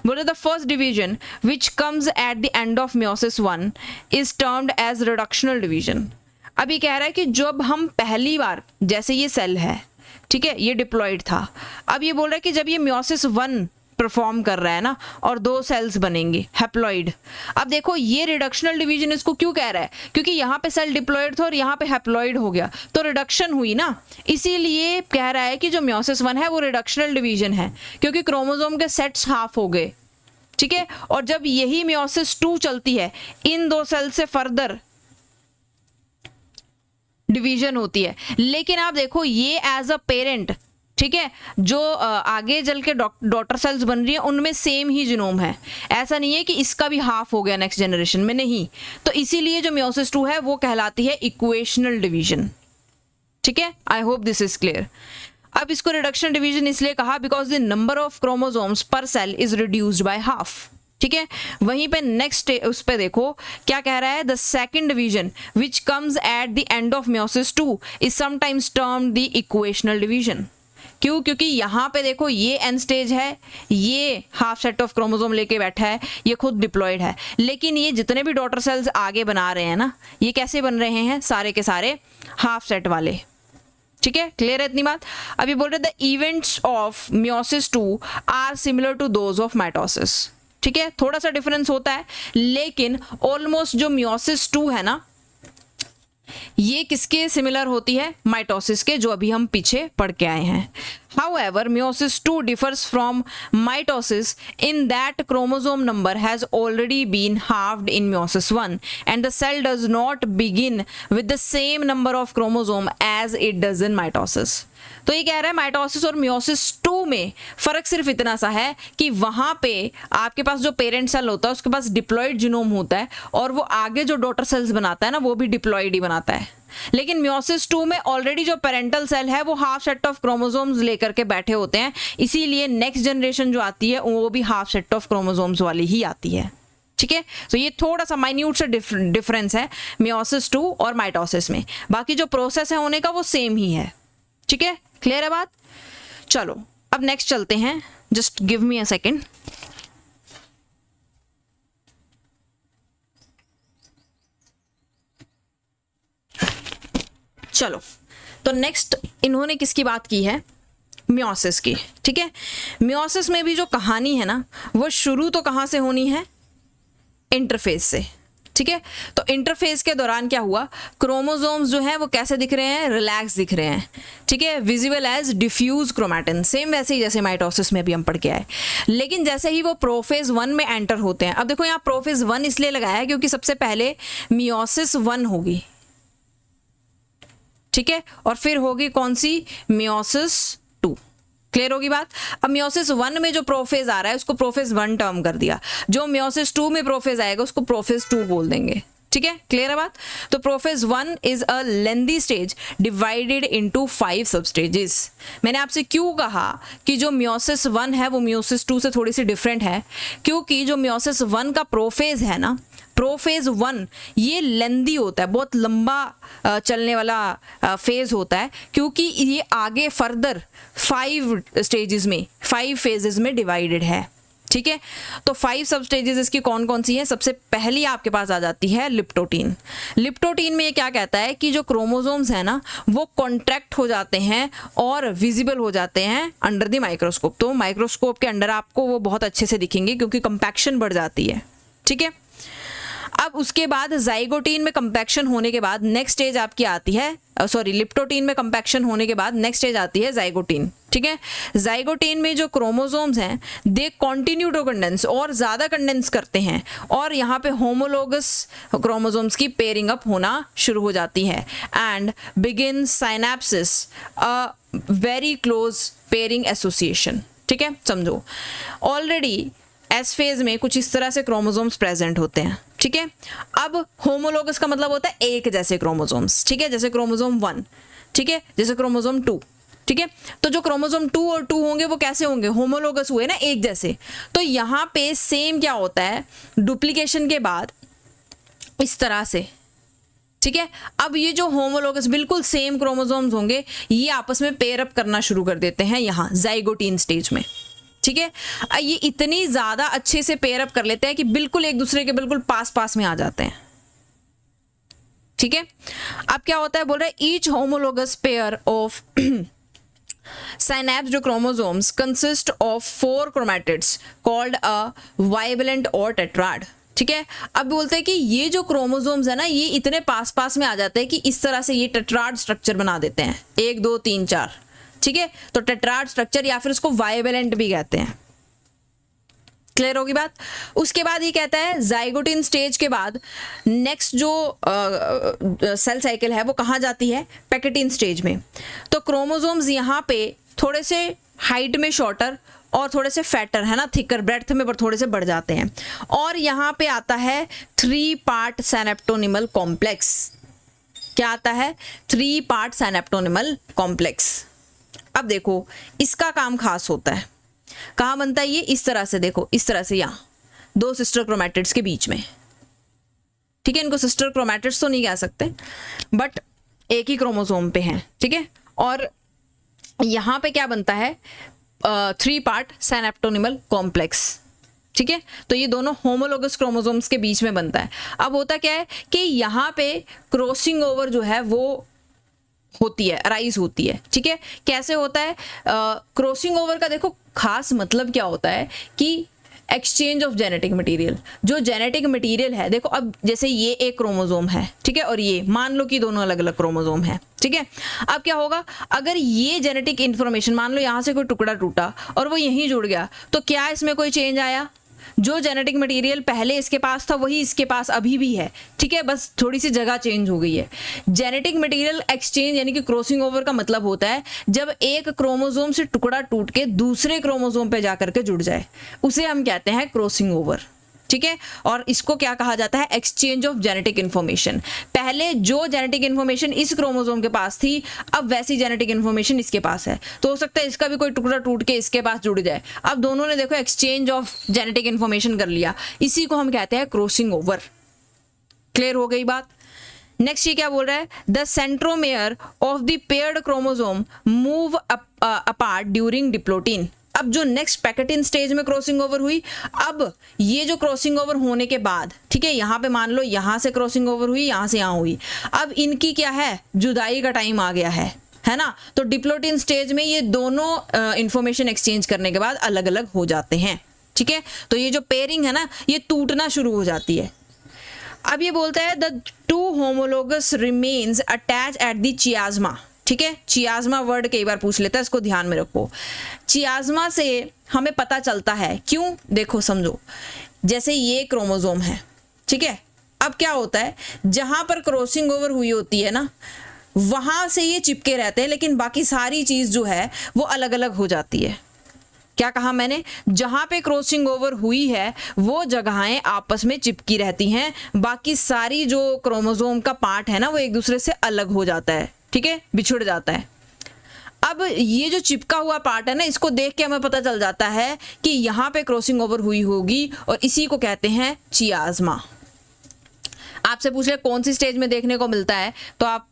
बोले the first division which comes at the end of meiosis 1 is termed as reductional division. अभी कह रहा है कि जब हम पहली बार, जैसे ये सेल है, ठीक है, ये डिप्लॉयड था, अब ये बोल रहा है कि जब ये मियोसिस 1 परफॉर्म कर रहा है ना और 2 सेल्स बनेंगे हैप्लॉइड। अब देखो ये रिडक्शनल डिवीजन इसको क्यों कह रहा है, क्योंकि यहाँ पे सेल डिप्लॉयड था और यहाँ पे हैप्लॉइड हो गया तो रिडक्शन हुई ना, इसीलिए कह रहा है कि जो मियोसिस 1 है वो रिडक्शनल डिवीजन है, क्योंकि क्रोमोसोम के सेट्स हाफ हो गए। ठीक है, और जब यही मियोसिस 2 चलती है, इन 2 सेल से फर्दर डिवीजन होती है। लेकिन आप देखो ये एज अ पेरेंट, ठीक है, जो आगे चल के डॉटर सेल्स बन रही है उनमें सेम ही जीनोम है, ऐसा नहीं है कि इसका भी हाफ हो गया नेक्स्ट जनरेशन में, नहीं। तो इसीलिए जो मियोसिस 2 है वो कहलाती है इक्वेशनल डिवीजन। ठीक है, I hope this is clear. अब इसको रिडक्शन डिवीजन इसलिए कहा because the number of chromosomes per cell is reduced by half. ठीक है, वहीं पे नेक्स्ट उस पे देखो क्या कह रहा है, the second division which comes at the end of meiosis 2 is sometimes termed the equational division. क्यों, क्योंकि यहाँ पे देखो ये एंड स्टेज है, ये हाफ सेट ऑफ क्रोमोसोम लेके बैठा है, ये खुद डिप्लॉयड है, लेकिन ये जितने भी डॉटर सेल्स आगे बना रहे हैं ना, ये कैसे बन रहे हैं, सारे के सारे हाफ सेट वाले। ठीक है, क्लियर है इतनी बात। अभी बोल रहे the events of meiosis 2 are similar to those of mitosis. ठीक है, थोड़ा सा डिफरेंस होता है, लेकिन ऑलमोस्ट जो मियोसिस 2 है ना, ये किसके सिमिलर होती है, माइटोसिस के, जो अभी हम पीछे पढ़ के आए हैं। However, meiosis 2 differs from mitosis in that chromosome number has already been halved in meiosis 1 and the cell does not begin with the same number of chromosome as it does in mitosis. तो ये कह रहा है mitosis और meiosis 2 में फर्क सिर्फ इतना सा है कि वहां पे आपके पास जो पेरेंट सेल होता है उसके पास डिप्लॉयड जीनोम होता है और वो आगे जो डॉटर सेल्स बनाता है ना वो भी डिप्लॉयड ही बनाता है। लेकिन मियोसिस 2 में ऑलरेडी जो पेरेंटल सेल है वो हाफ सेट ऑफ क्रोमोसोम्स लेकर के बैठे होते हैं, इसीलिए नेक्स्ट जनरेशन जो आती है वो भी हाफ सेट ऑफ क्रोमोसोम्स वाली ही आती है। ठीक है, तो ये थोड़ा सा माइन्यूट सा डिफरेंस है मियोसिस 2 और माइटोसिस में, बाकी जो प्रोसेस है होने का वो सेम ही है। ठीक है, क्लियर है बात। चलो अब नेक्स्ट चलते हैं, just give me a second. चलो तो नेक्स्ट इन्होंने किसकी बात की है, मियोसिस की। ठीक है, मियोसिस में भी जो कहानी है ना वो शुरू तो कहाँ से होनी है, इंटरफेज से। ठीक है, तो इंटरफेज के दौरान क्या हुआ, क्रोमोसोम्स जो है वो कैसे दिख रहे हैं, रिलैक्स दिख रहे हैं। ठीक है, visible as diffuse chromatin, same वैसे ही जैसे माइटोसिस में भी हम पढ़ के आए। लेकिन जैसे ही वो प्रोफेज 1 में एंटर होते हैं, अब देखो यहाँ प्रोफेज 1 इसलिए लगाया है क्योंकि सबसे पहले मियोसिस 1 होगी। ठीक है, और फिर होगी कौन सी, मियोसिस 2। क्लियर होगी बात। अब मियोसिस 1 में जो प्रोफेज आ रहा है उसको प्रोफेज 1 टर्म कर दिया, जो मियोसिस 2 में प्रोफेज आएगा उसको प्रोफेज 2 बोल देंगे। ठीक है, क्लियर है बात। तो prophase 1 is a lengthy stage divided into 5 सब स्टेजेस। मैंने आपसे क्यों कहा कि जो मियोसिस 1 है वो मियोसिस 2 से थोड़ी सी डिफरेंट है, क्योंकि जो मियोसिस 1 का प्रोफेज है ना, प्रोफेज 1 ये लेंदी होता है, बहुत लंबा चलने वाला फेज होता है, क्योंकि ये आगे फर्दर 5 स्टेजेस में, 5 फेजेस में डिवाइडेड है। ठीक है, तो 5 सब स्टेजेस इसकी कौन कौन सी हैं, सबसे पहली आपके पास आ जाती है लिप्टोटीन। लिप्टोटीन में ये क्या कहता है कि जो क्रोमोसोम्स हैं ना वो कॉन्ट्रैक्ट हो जाते हैं और विजिबल हो जाते हैं अंडर द माइक्रोस्कोप। तो माइक्रोस्कोप के अंडर आपको वो बहुत अच्छे से दिखेंगे क्योंकि कंपैक्शन बढ़ जाती है। ठीक है, अब उसके बाद जाइगोटीन में कंपैक्शन होने के बाद नेक्स्ट स्टेज आपकी आती है, लिप्टोटीन में कंपैक्शन होने के बाद नेक्स्ट स्टेज आती है जाइगोटीन। ठीक है, जाइगोटीन में जो क्रोमोसोम्स हैं दे कंटिन्यू टू कंडेंस, और ज़्यादा कंडेंस करते हैं, और यहाँ पे होमोलोगस क्रोमोसोम्स की पेयरिंग अप होना शुरू हो जाती है and begin synapsis a very close pairing association. ठीक है, समझो ऑलरेडी एस फेज में कुछ इस तरह से क्रोमोसोम्स प्रेजेंट होते हैं। ठीक है, अब होमोलोगस का मतलब होता है एक जैसे क्रोमोसोम्स। ठीक है, जैसे क्रोमोसोम 1, ठीक है, जैसे क्रोमोसोम 2। ठीक है, तो जो क्रोमोसोम 2 और 2 होंगे वो कैसे होंगे, होमोलोगस हुए ना, एक जैसे। तो यहाँ पे सेम क्या होता है, डुप्लीकेशन के बाद इस तरह से। ठीक है, अब ये जो होमोलोगस बिल्कुल सेम क्रोमोसोम्स होंगे ये आपस में पेयर अप करना शुरू कर देते हैं यहाँ जाइगोटीन स्टेज में। ठीक है, ये इतनी ज्यादा अच्छे से पेयर अप कर लेते हैं कि बिल्कुल एक दूसरे के बिल्कुल पास पास में आ जाते हैं। ठीक है, अब क्या होता है, बोल रहे हैं each homologous pair of synapse जो chromosomes consist of 4 chromatids called a bivalent or tetrad। ठीक है, अब बोलते हैं कि ये जो क्रोमोसोम्स है ना, ये इतने पास पास में आ जाते हैं कि इस तरह से ये टेट्राड स्ट्रक्चर बना देते हैं, 1 2 3 4। ठीक है, तो टेट्राड स्ट्रक्चर या फिर उसको वाइवेलेंट भी कहते हैं। क्लियर होगी बात। उसके बाद ये कहता है जाइगोटिन स्टेज के बाद नेक्स्ट जो सेल साइकिल है वो कहाँ जाती है, पैकेटिन स्टेज में। तो क्रोमोसोम्स यहाँ पे थोड़े से हाइट में शॉर्टर और थोड़े से फैटर है ना, थिकर ब्रेड्थ में पर थोड़े से बढ़ जाते हैं। और यहाँ पे आता है 3 पार्ट सिनेप्टोनिमल कॉम्प्लेक्स। क्या आता है, 3 पार्ट सिनेप्टोनिमल कॉम्प्लेक्स। अब देखो इसका काम खास होता है, कहाँ बनता है ये, इस तरह से देखो, इस तरह से यहाँ 2 सिस्टर क्रोमैटिड्स के बीच में। ठीक है, इनको सिस्टर क्रोमैटिड्स तो नहीं कह सकते बट एक ही क्रोमोसोम पे हैं। ठीक है, और यहाँ पे क्या बनता है, 3 पार्ट सिनेप्टोनिमल कॉम्प्लेक्स। ठीक है, तो ये दोनों होमोलोगस क्रोमोसोम्स के बीच में बनता है। अब होता क्या है कि यहाँ पे क्रॉसिंग ओवर जो है वो होती है, अराइज होती है। ठीक है, कैसे होता है, क्रॉसिंग ओवर का देखो खास मतलब क्या होता है कि एक्सचेंज ऑफ जेनेटिक मटेरियल। जो जेनेटिक मटेरियल है, देखो अब जैसे ये एक क्रोमोसोम है, ठीक है, और ये मान लो कि दोनों अलग अलग क्रोमोसोम है। ठीक है, अब क्या होगा, अगर ये जेनेटिक इंफॉर्मेशन, मान लो यहाँ से कोई टुकड़ा टूटा और वो यहीं जुड़ गया, तो क्या इसमें कोई चेंज आया, जो जेनेटिक मटेरियल पहले इसके पास था वही इसके पास अभी भी है। ठीक है, बस थोड़ी सी जगह चेंज हो गई है। जेनेटिक मटेरियल एक्सचेंज यानी कि क्रॉसिंग ओवर का मतलब होता है जब एक क्रोमोसोम से टुकड़ा टूट के दूसरे क्रोमोसोम पे जाकर के जुड़ जाए, उसे हम कहते हैं क्रॉसिंग ओवर। ठीक है, और इसको क्या कहा जाता है, एक्सचेंज ऑफ जेनेटिक इन्फॉर्मेशन। पहले जो जेनेटिक इन्फॉर्मेशन इस क्रोमोसोम के पास थी, अब वैसी जेनेटिक इन्फॉर्मेशन इसके पास है, तो हो सकता है इसका भी कोई टुकड़ा टूट के इसके पास जुड़ जाए। अब दोनों ने देखो एक्सचेंज ऑफ जेनेटिक इन्फॉर्मेशन कर लिया, इसी को हम कहते हैं क्रॉसिंग ओवर। क्लियर हो गई बात। नेक्स्ट ये क्या बोल रहा है, the centromere of the paired chromosome move apart during diplotene. अब जो नेक्स्ट पैकेटिन स्टेज में क्रॉसिंग ओवर हुई, अब ये जो क्रॉसिंग ओवर होने के बाद, ठीक है, यहाँ पे मान लो यहाँ से क्रॉसिंग ओवर हुई, यहाँ से यहाँ हुई, अब इनकी क्या है, जुदाई का टाइम आ गया है ना। तो डिप्लोटिन स्टेज में ये दोनों इंफॉर्मेशन एक्सचेंज करने के बाद अलग अलग हो जाते हैं। ठीक है, तो ये जो पेयरिंग है ना, ये टूटना शुरू हो जाती है। अब ये बोलता है the 2 homologous remains attach at the chiasma. ठीक है, चियाज्मा वर्ड कई बार पूछ लेता है, इसको ध्यान में रखो। चियाज्मा से हमें पता चलता है, क्यों, देखो समझो, जैसे ये क्रोमोसोम है, ठीक है, अब क्या होता है, जहां पर क्रॉसिंग ओवर हुई होती है ना, वहां से ये चिपके रहते हैं, लेकिन बाकी सारी चीज जो है वो अलग अलग हो जाती है। क्या कहा मैंने, जहां पे क्रॉसिंग ओवर हुई है वो जगहें आपस में चिपकी रहती हैं, बाकी सारी जो क्रोमोसोम का पार्ट है ना वो एक दूसरे से अलग हो जाता है। ठीक है, बिछुड़ जाता है। अब ये जो चिपका हुआ पार्ट है ना, इसको देख के हमें पता चल जाता है कि यहाँ पे क्रॉसिंग ओवर हुई होगी, और इसी को कहते हैं चियाज्मा। आपसे पूछ ले कौन सी स्टेज में देखने को मिलता है, तो आप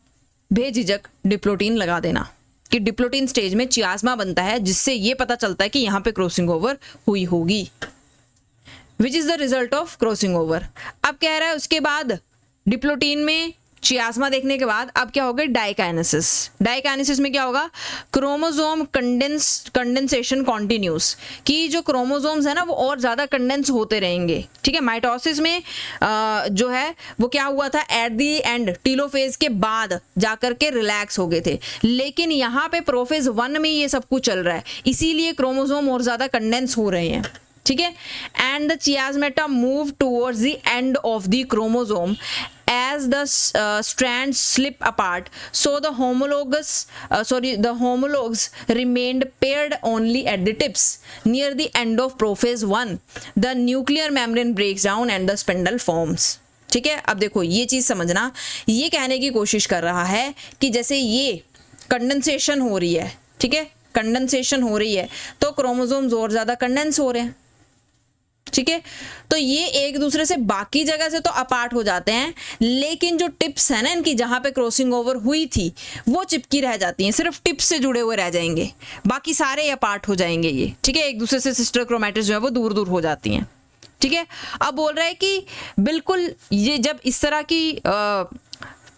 बेझिझक डिप्लोटिन लगा देना कि डिप्लोटिन स्टेज में चियाज्मा बनता है, जिससे ये पता चलता है कि यहाँ पे क्रॉसिंग ओवर हुई होगी, which is the result of crossing over. अब कह रहा है उसके बाद डिप्लोटिन में चियाज्मा देखने के बाद अब क्या होगा, डाइकाइनेसिस। डाइकाइनेसिस में क्या होगा, क्रोमोसोम कंडेंसेशन कॉन्टिन्यूस, कि जो क्रोमोसोम्स है ना वो और ज़्यादा कंडेंस होते रहेंगे। ठीक है, माइटोसिस में जो है वो क्या हुआ था, एट दी एंड टीलोफेज के बाद जाकर के रिलैक्स हो गए थे, लेकिन यहाँ पे प्रोफेज 1 में ये सब कुछ चल रहा है, इसीलिए क्रोमोसोम और ज़्यादा कंडेंस हो रहे हैं। ठीक है, and the chiasmata move towards the end of the chromosome as the strands slip apart, so the homologs remained paired only at the tips. Near the end of prophase 1, the nuclear membrane breaks down and the spindle forms. ठीक है, अब देखो ये चीज समझना, ये कहने की कोशिश कर रहा है कि जैसे ये कंडेंसेशन हो रही है, ठीक है, कंडेंसेशन हो रही है, तो क्रोमोसोम्स और ज्यादा कंडेंस हो रहे हैं। ठीक है, तो ये एक दूसरे से बाकी जगह से तो अपार्ट हो जाते हैं, लेकिन जो टिप्स है ना इनकी, जहां पे क्रॉसिंग ओवर हुई थी वो चिपकी रह जाती हैं, सिर्फ टिप्स से जुड़े हुए रह जाएंगे, बाकी सारे अपार्ट हो जाएंगे ये। ठीक है, एक दूसरे से सिस्टर क्रोमैटिड्स जो है वो दूर दूर हो जाती हैं। ठीक है, अब बोल रहा है कि बिल्कुल ये जब इस तरह की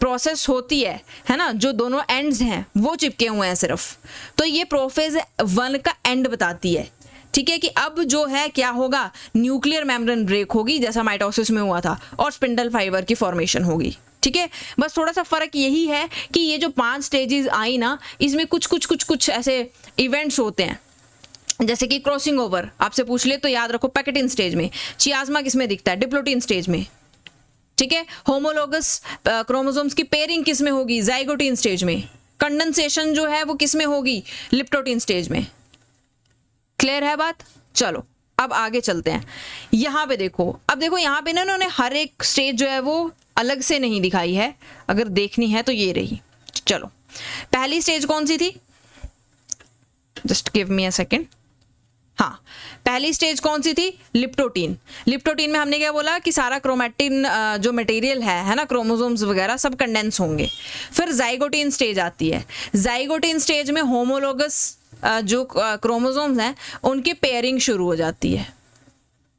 प्रोसेस होती है ना, जो दोनों एंड्स हैं वो चिपके हुए हैं सिर्फ, तो ये प्रोफेज 1 का एंड बताती है। ठीक है, कि अब जो है क्या होगा, न्यूक्लियर मेम्ब्रेन ब्रेक होगी जैसा माइटोसिस में हुआ था, और स्पिंडल फाइबर की फॉर्मेशन होगी। ठीक है, बस थोड़ा सा फर्क यही है कि ये जो 5 स्टेजेस आई ना, इसमें कुछ ऐसे इवेंट्स होते हैं, जैसे कि क्रॉसिंग ओवर आपसे पूछ ले तो याद रखो पैकेटिन स्टेज में, चियाज़मा किसमें दिखता है, डिप्लोटिन स्टेज में। ठीक है, होमोलोगस क्रोमोसोम्स की पेयरिंग किस में होगी, जाइगोटिन स्टेज में। कंडेंसेशन जो है वो किस में होगी, लिप्टोटिन स्टेज में। क्लियर है बात? चलो अब आगे चलते हैं। यहाँ पे देखो, अब देखो यहाँ पे ना इन्होंने हर एक स्टेज जो है वो अलग से नहीं दिखाई है, अगर देखनी है तो ये रही। चलो पहली स्टेज कौन सी थी, just give me a second. हाँ, पहली स्टेज कौन सी थी, लिप्टोटीन। लिप्टोटीन में हमने क्या बोला कि सारा क्रोमैटिन जो मटेरियल है ना, क्रोमोसोम्स वगैरह सब कंडेंस होंगे। फिर जाइगोटीन स्टेज आती है। जाइगोटीन स्टेज में होमोलोगस जो क्रोमोसोम्स हैं उनकी पेयरिंग शुरू हो जाती है।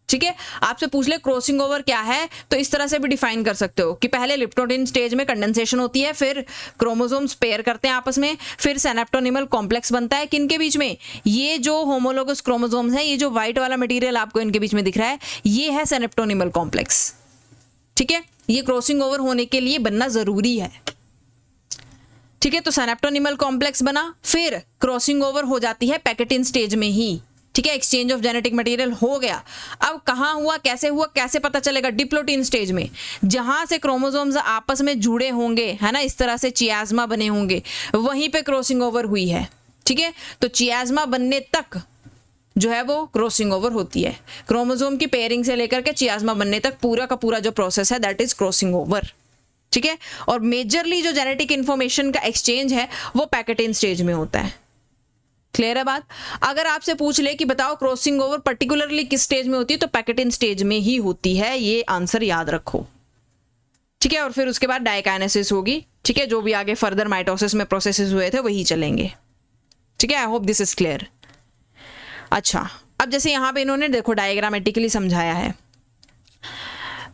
ठीक है, आपसे पूछ ले क्रॉसिंग ओवर क्या है, तो इस तरह से भी डिफाइन कर सकते हो कि पहले लिप्टोटिन स्टेज में कंडेंसेशन होती है, फिर क्रोमोसोम्स पेयर करते हैं आपस में, फिर सिनेप्टोनिमल कॉम्प्लेक्स बनता है किनके बीच में, ये जो होमोलोगस क्रोमोसोम्स हैं, ये जो व्हाइट वाला मटेरियल आपको इनके बीच में दिख रहा है, ये है सिनेप्टोनिमल कॉम्प्लेक्स। ठीक है, ये क्रॉसिंग ओवर होने के लिए बनना जरूरी है। ठीक है, तो सिनेप्टोनिमल कॉम्प्लेक्स बना, फिर क्रॉसिंग ओवर हो जाती है पैकेटिन स्टेज में ही। ठीक है, एक्सचेंज ऑफ जेनेटिक मटेरियल हो गया। अब कहाँ हुआ, कैसे पता चलेगा, डिप्लोटिन स्टेज में, जहां से क्रोमोसोम्स आपस में जुड़े होंगे, है ना, इस तरह से चियाज़मा बने होंगे, वहीं पे क्रॉसिंग ओवर हुई है। ठीक है, तो चियाज़मा बनने तक जो है वो क्रॉसिंग ओवर होती है। क्रोमोसोम की पेयरिंग से लेकर के चियाज़मा बनने तक पूरा का पूरा जो प्रोसेस है दैट इज क्रॉसिंग ओवर। ठीक है, और मेजरली जो जेनेटिक इंफॉर्मेशन का एक्सचेंज है वो पैकेटिन स्टेज में होता है। क्लियर है बात? अगर आपसे पूछ ले कि बताओ क्रॉसिंग ओवर पर्टिकुलरली किस स्टेज में होती है, तो पैकेटिन स्टेज में ही होती है, ये आंसर याद रखो। ठीक है, और फिर उसके बाद डायकाइनेसिस होगी। ठीक है, जो भी आगे फर्दर माइटोसिस में प्रोसेसेस हुए थे वही चलेंगे। ठीक है, I hope this is clear. अच्छा, अब जैसे यहाँ पे इन्होंने देखो डायग्रामेटिकली समझाया है।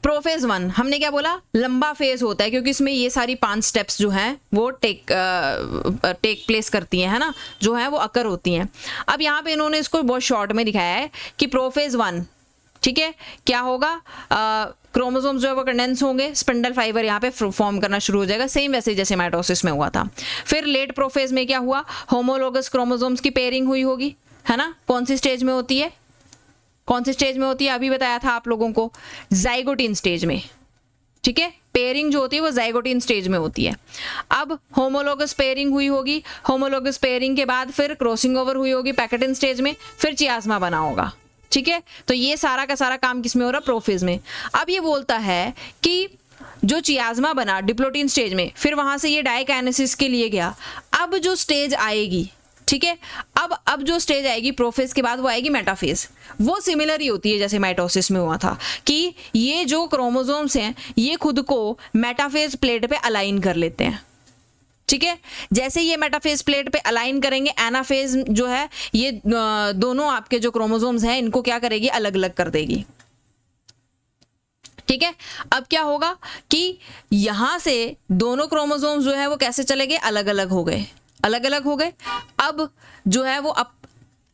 प्रोफेज 1 हमने क्या बोला, लंबा फेज होता है, क्योंकि इसमें ये सारी 5 स्टेप्स जो हैं वो टेक प्लेस करती हैं, है ना, जो है वो अकर होती हैं। अब यहाँ पे इन्होंने इसको बहुत शॉर्ट में दिखाया है कि प्रोफेज 1, ठीक है, क्या होगा, क्रोमोसोम्स जो है वो कंडेंस होंगे, स्पिंडल फाइबर यहाँ पे फॉर्म करना शुरू हो जाएगा, सेम वैसे जैसे माइटोसिस में हुआ था। फिर लेट प्रोफेज में क्या हुआ, होमोलोगस क्रोमोसोम्स की पेयरिंग हुई होगी, है ना, कौन सी स्टेज में होती है, अभी बताया था आप लोगों को, जाइगोटिन स्टेज में। ठीक है, पेयरिंग जो होती है वो जाइगोटिन स्टेज में होती है। अब होमोलोगस पेयरिंग हुई होगी, होमोलोगस पेयरिंग के बाद फिर क्रॉसिंग ओवर हुई होगी पैकेटिन स्टेज में, फिर चियाज़मा बना होगा। ठीक है, तो ये सारा का सारा काम किस में हो रहा, प्रोफेज में। अब ये बोलता है कि जो चियाज़मा बना डिप्लोटिन स्टेज में, फिर वहां से ये डायकाइनेसिस के लिए गया। अब जो स्टेज आएगी, ठीक है, अब जो स्टेज आएगी प्रोफेज के बाद वो आएगी मेटाफेज। वो सिमिलर ही होती है जैसे माइटोसिस में हुआ था, कि ये जो क्रोमोसोम्स हैं ये खुद को मेटाफेज प्लेट पे अलाइन कर लेते हैं। ठीक है, जैसे ये मेटाफेज प्लेट पे अलाइन करेंगे, एनाफेज जो है ये दोनों आपके जो क्रोमोसोम्स हैं इनको क्या करेगी, अलग अलग कर देगी। ठीक है, अब क्या होगा कि यहां से दोनों क्रोमोसोम्स जो है वो कैसे चले गए, अलग अलग हो गए। अब जो है वो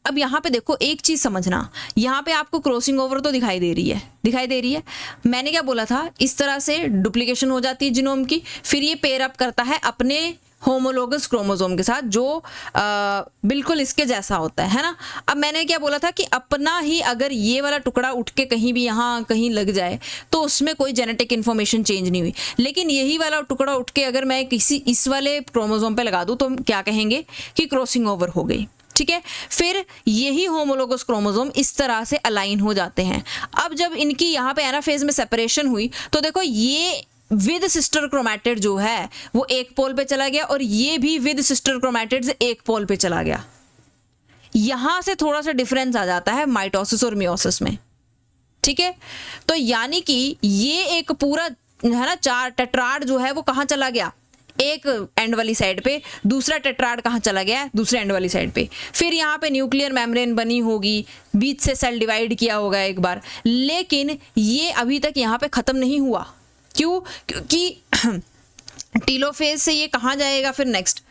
अब यहाँ पे देखो एक चीज समझना, यहाँ पे आपको क्रॉसिंग ओवर तो दिखाई दे रही है। मैंने क्या बोला था, इस तरह से डुप्लीकेशन हो जाती है जीनोम की, फिर ये पेयर अप करता है अपने होमोलोगस क्रोमोसोम के साथ जो बिल्कुल इसके जैसा होता है ना। अब मैंने क्या बोला था कि अपना ही अगर ये वाला टुकड़ा उठ के कहीं भी यहाँ कहीं लग जाए तो उसमें कोई जेनेटिक इन्फॉर्मेशन चेंज नहीं हुई, लेकिन यही वाला टुकड़ा उठ के अगर मैं किसी इस वाले क्रोमोसोम पे लगा दूँ तो क्या कहेंगे कि क्रॉसिंग ओवर हो गई। ठीक है, फिर यही होमोलोगस क्रोमोसोम इस तरह से अलाइन हो जाते हैं। अब जब इनकी यहाँ पे एनाफेज में सेपरेशन हुई तो देखो ये विद सिस्टर क्रोमैटिड जो है वो एक पोल पे चला गया और ये भी विद सिस्टर क्रोमैटिड्स एक पोल पे चला गया। यहां से थोड़ा सा डिफरेंस आ जाता है माइटोसिस और मियोसिस में। ठीक है, तो यानी कि ये एक पूरा है ना, चार टेट्राड जो है वो कहाँ चला गया, एक एंड वाली साइड पे, दूसरा टेट्राड कहाँ चला गया, दूसरे एंड वाली साइड पे। फिर यहाँ पे न्यूक्लियर मेम्ब्रेन बनी होगी, बीच से सेल डिवाइड किया होगा एक बार, लेकिन ये अभी तक यहाँ पे खत्म नहीं हुआ। क्यों? क्योंकि टीलोफेज से ये कहाँ जाएगा फिर नेक्स्ट,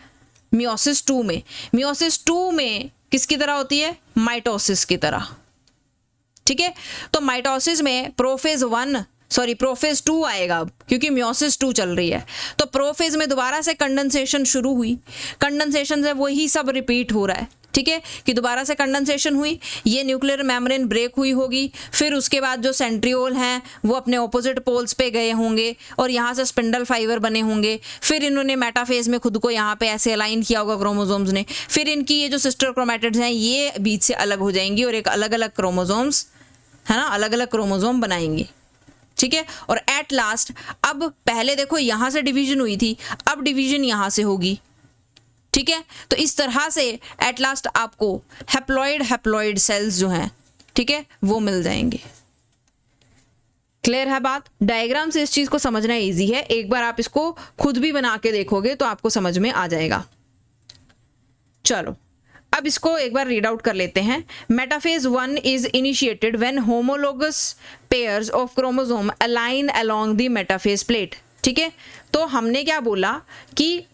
मियोसिस 2 में। मियोसिस 2 में किसकी तरह होती है, माइटोसिस की तरह। ठीक है, तो माइटोसिस में प्रोफेज 2 आएगा अब, क्योंकि मियोसिस 2 चल रही है। तो प्रोफेज में दोबारा से कंडेंसेशन शुरू हुई, कंडेंसेशन से वही सब रिपीट हो रहा है। ठीक है, कि दोबारा से कंडेंसेशन हुई, ये न्यूक्लियर मेम्ब्रेन ब्रेक हुई होगी, फिर उसके बाद जो सेंट्रियोल हैं वो अपने ऑपोजिट पोल्स पे गए होंगे और यहाँ से स्पिंडल फाइबर बने होंगे। फिर इन्होंने मेटाफेज में खुद को यहाँ पे ऐसे अलाइन किया होगा क्रोमोसोम्स ने। फिर इनकी ये जो सिस्टर क्रोमैटिड्स हैं ये बीच से अलग हो जाएंगी और एक अलग अलग क्रोमोसोम्स है ना, अलग अलग क्रोमोसोम बनाएंगे। ठीक है, और एट लास्ट अब पहले देखो यहाँ से डिवीजन हुई थी, अब डिवीजन यहाँ से होगी। ठीक है, तो इस तरह से एट लास्ट आपको हैप्लॉइड सेल्स जो हैं, ठीक है, वो मिल जाएंगे। क्लियर है बात? डायग्राम से इस चीज को समझना इजी है, एक बार आप इसको खुद भी बना के देखोगे तो आपको समझ में आ जाएगा। चलो अब इसको एक बार रीड आउट कर लेते हैं। Metaphase 1 is initiated when homologous pairs of chromosome align along the metaphase plate. ठीक है, तो हमने क्या बोला कि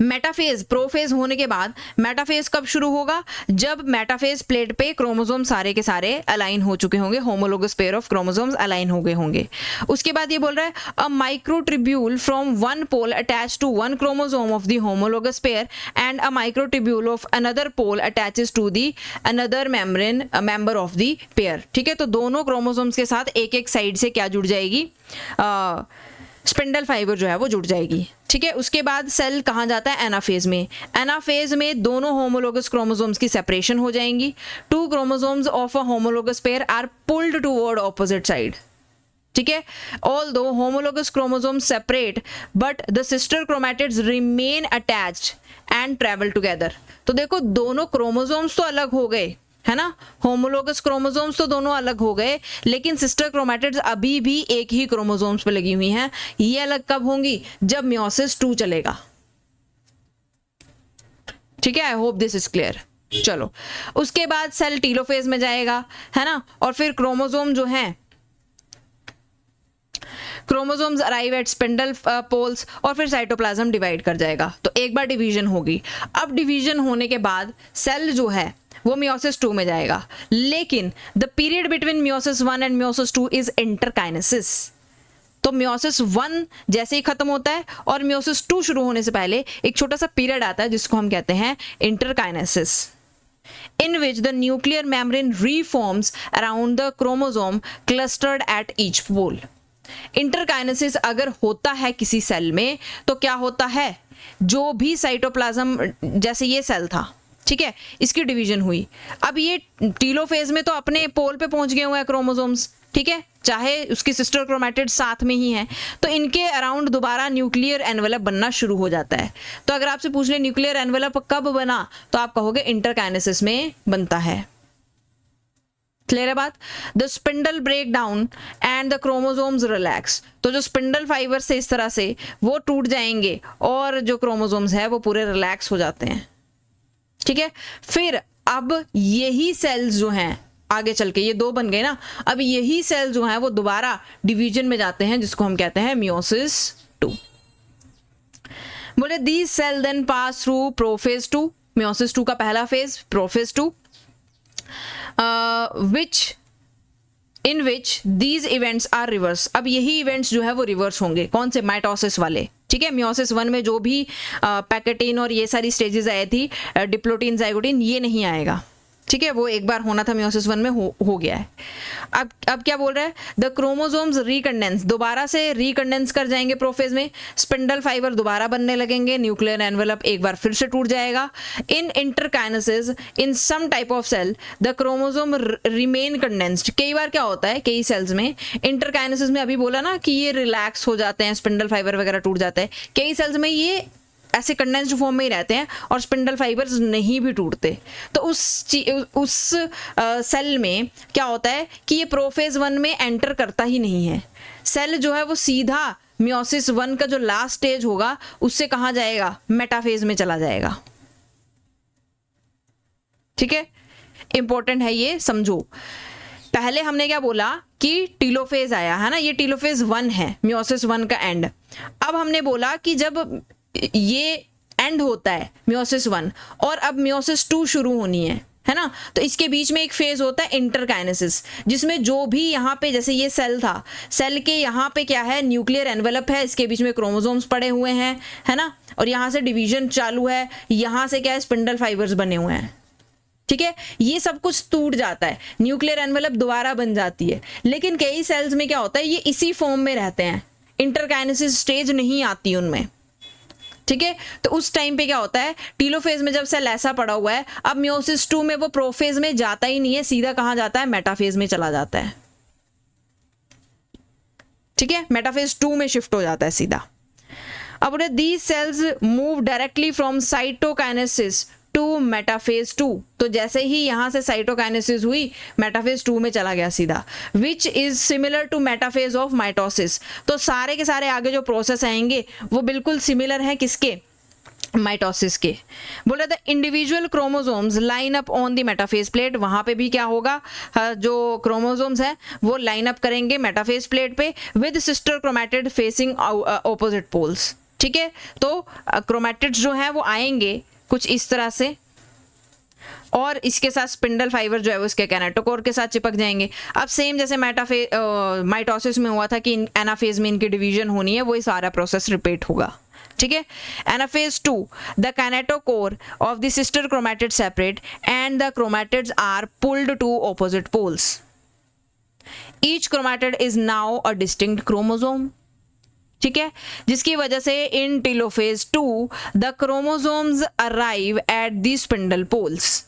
मेटाफेज प्रोफेज होने के बाद मेटाफेज कब शुरू होगा, जब मेटाफेज प्लेट पे क्रोमोसोम सारे के सारे अलाइन हो चुके होंगे, homologous pair of chromosomes align हो गए होंगे। उसके बाद ये बोल रहा है a microtubule from one pole attach to one chromosome of the homologous pair and a microtubule of another pole attaches to the another member of the pair. ठीक है, तो दोनों क्रोमोसोम्स के साथ एक एक साइड से क्या जुड़ जाएगी, स्पिंडल फाइबर जो है वो जुड़ जाएगी। ठीक है, उसके बाद सेल कहाँ जाता है, एनाफेज में। एनाफेज में दोनों होमोलोगस क्रोमोसोम्स की सेपरेशन हो जाएंगी। 2 chromosomes of a homologous pair are pulled toward opposite side. ठीक है, although homologous chromosomes separate but the sister chromatids remain attached and travel together. तो देखो दोनों क्रोमोसोम्स तो अलग हो गए है ना, होमोलोगस क्रोमोसोम्स तो दोनों अलग हो गए, लेकिन सिस्टर क्रोमैटिड्स अभी भी एक ही क्रोमोसोम्स पे लगी हुई हैं। ये अलग कब होंगी, जब मियोसिस 2 चलेगा। ठीक है, I hope this is clear. चलो उसके बाद सेल टीलोफेज में जाएगा है ना, और फिर क्रोमोसोम जो हैं, chromosomes arrive at spindle poles और फिर साइटोप्लाज्म डिवाइड कर जाएगा। तो एक बार डिवीजन होगी। अब डिवीजन होने के बाद सेल जो है वो मियोसिस 2 में जाएगा, लेकिन the period between meiosis 1 and meiosis 2 is interkinesis. तो मियोसिस 1 जैसे ही खत्म होता है और मियोसिस 2 शुरू होने से पहले एक छोटा सा पीरियड आता है जिसको हम कहते हैं interkinesis, in which the nuclear membrane reforms around the chromosome clustered at each pole. Interkinesis अगर होता है किसी सेल में तो क्या होता है, जो भी साइटोप्लाज्म, जैसे ये सेल था, ठीक है, इसकी डिवीजन हुई। अब ये टीलोफेज में तो अपने पोल पे पहुंच गए हुए हैं क्रोमोसोम्स, ठीक है, चाहे उसकी सिस्टर क्रोमैटिड साथ में ही हैं, तो इनके अराउंड दोबारा न्यूक्लियर एनवेलप बनना शुरू हो जाता है। तो अगर आपसे पूछ ले न्यूक्लियर एनवेलप कब बना, तो आप कहोगे इंटरकाइनेसिस में बनता है। क्लियर है बात? The spindle break down and the chromosomes relax. तो जो स्पिंडल फाइबर से इस तरह से वो टूट जाएंगे और जो क्रोमोसोम्स है वो पूरे रिलैक्स हो जाते हैं। ठीक है, फिर अब यही सेल्स जो हैं आगे चल के, ये 2 बन गए ना, अब यही सेल जो हैं वो दोबारा डिवीजन में जाते हैं जिसको हम कहते हैं मियोसिस 2। बोले these cell then pass through prophase 2, meiosis 2 का पहला phase prophase 2, in which these events are reverse। अब यही इवेंट्स जो है वो रिवर्स होंगे, कौन से, माइटोसिस वाले। ठीक है, मियोसिस 1 में जो भी पैकेटिन और ये सारी स्टेजेस आई थी, डिप्लोटिन, जाइगोटिन, ये नहीं आएगा। ठीक है, वो एक बार होना था मियोसिस 1 में, हो गया है। अब क्या बोल रहा है, द क्रोमोसोम्स रिकंडेंस, दोबारा से रिकंडेंस कर जाएंगे प्रोफेज में, स्पिंडल फाइबर दोबारा बनने लगेंगे, न्यूक्लियर एनवेलप एक बार फिर से टूट जाएगा। In interkinesis in some type of cell the chromosome remain condensed. कई बार क्या होता है, कई सेल्स में इंटरकाइनेसिस में, अभी बोला ना कि ये रिलैक्स हो जाते हैं, स्पिंडल फाइबर वगैरह टूट जाता है, कई सेल्स में ये ऐसे कंडेंस्ड फॉर्म में ही रहते हैं और स्पिंडल फाइबर्स नहीं भी टूटते। तो उस सेल में क्या होता है कि ये प्रोफेज 1 में एंटर करता ही नहीं है। सेल जो है वो सीधा मियोसिस 1 का जो लास्ट स्टेज होगा उससे कहाँ जाएगा, मेटाफेज में चला जाएगा। ठीक है, इंपॉर्टेंट है ये, समझो। पहले हमने क्या बोला कि टीलोफेज आया है ना, ये टीलोफेज 1 है, मियोसिस 1 का एंड। अब हमने बोला कि जब ये एंड होता है मियोसिस 1 और अब मियोसिस 2 शुरू होनी है ना, तो इसके बीच में एक फेज होता है इंटरकाइनेसिस, जिसमें जो भी यहाँ पे, जैसे ये सेल था, सेल के यहाँ पे क्या है, न्यूक्लियर एनवेलप है, इसके बीच में क्रोमोसोम्स पड़े हुए हैं, है ना, और यहाँ से डिवीजन चालू है, यहाँ से क्या है, स्पिंडल फाइबर्स बने हुए हैं। ठीक है, ये सब कुछ टूट जाता है, न्यूक्लियर एनवेलप दोबारा बन जाती है। लेकिन कई सेल्स में क्या होता है, ये इसी फॉर्म में रहते हैं, इंटरकाइनेसिस स्टेज नहीं आती उनमें। ठीक है, तो उस टाइम पे क्या होता है, टीलोफेज में जब सेल ऐसा पड़ा हुआ है, अब मियोसिस 2 में वो प्रोफेज में जाता ही नहीं है, सीधा कहां जाता है, मेटाफेज में चला जाता है। ठीक है, मेटाफेज 2 में शिफ्ट हो जाता है सीधा। अब these cells move directly from cytokinesis to metaphase 2, तो जैसे ही यहां से साइटोकाइनेसिस हुई, मेटाफेज 2 में चला गया सीधा, which is similar to metaphase of mitosis. तो सारे के सारे आगे जो प्रोसेस आएंगे वो बिल्कुल सिमिलर हैं किसके, माइटोसिस के। बोले the individual chromosomes line up on the metaphase plate, वहां पे भी क्या होगा, जो क्रोमोसोम्स हैं वो लाइन अप करेंगे मेटाफेज प्लेट पे with sister chromatid facing opposite poles. ठीक है, तो क्रोमैटिड्स जो हैं वो आएंगे कुछ इस तरह से, और इसके साथ स्पिंडल फाइबर जो है वो इसके कैनेटोकोर के साथ चिपक जाएंगे। अब सेम जैसे माइटोसिस में हुआ था कि एनाफेज में इनकी डिवीजन होनी है, वही सारा प्रोसेस रिपीट होगा। ठीक है, anaphase 2, the kinetochore of the sister chromatid separate and the chromatids are pulled to opposite poles. Each chromatid is now a distinct chromosome. ठीक है, जिसकी वजह से in telophase 2 the chromosomes arrive at the spindle poles,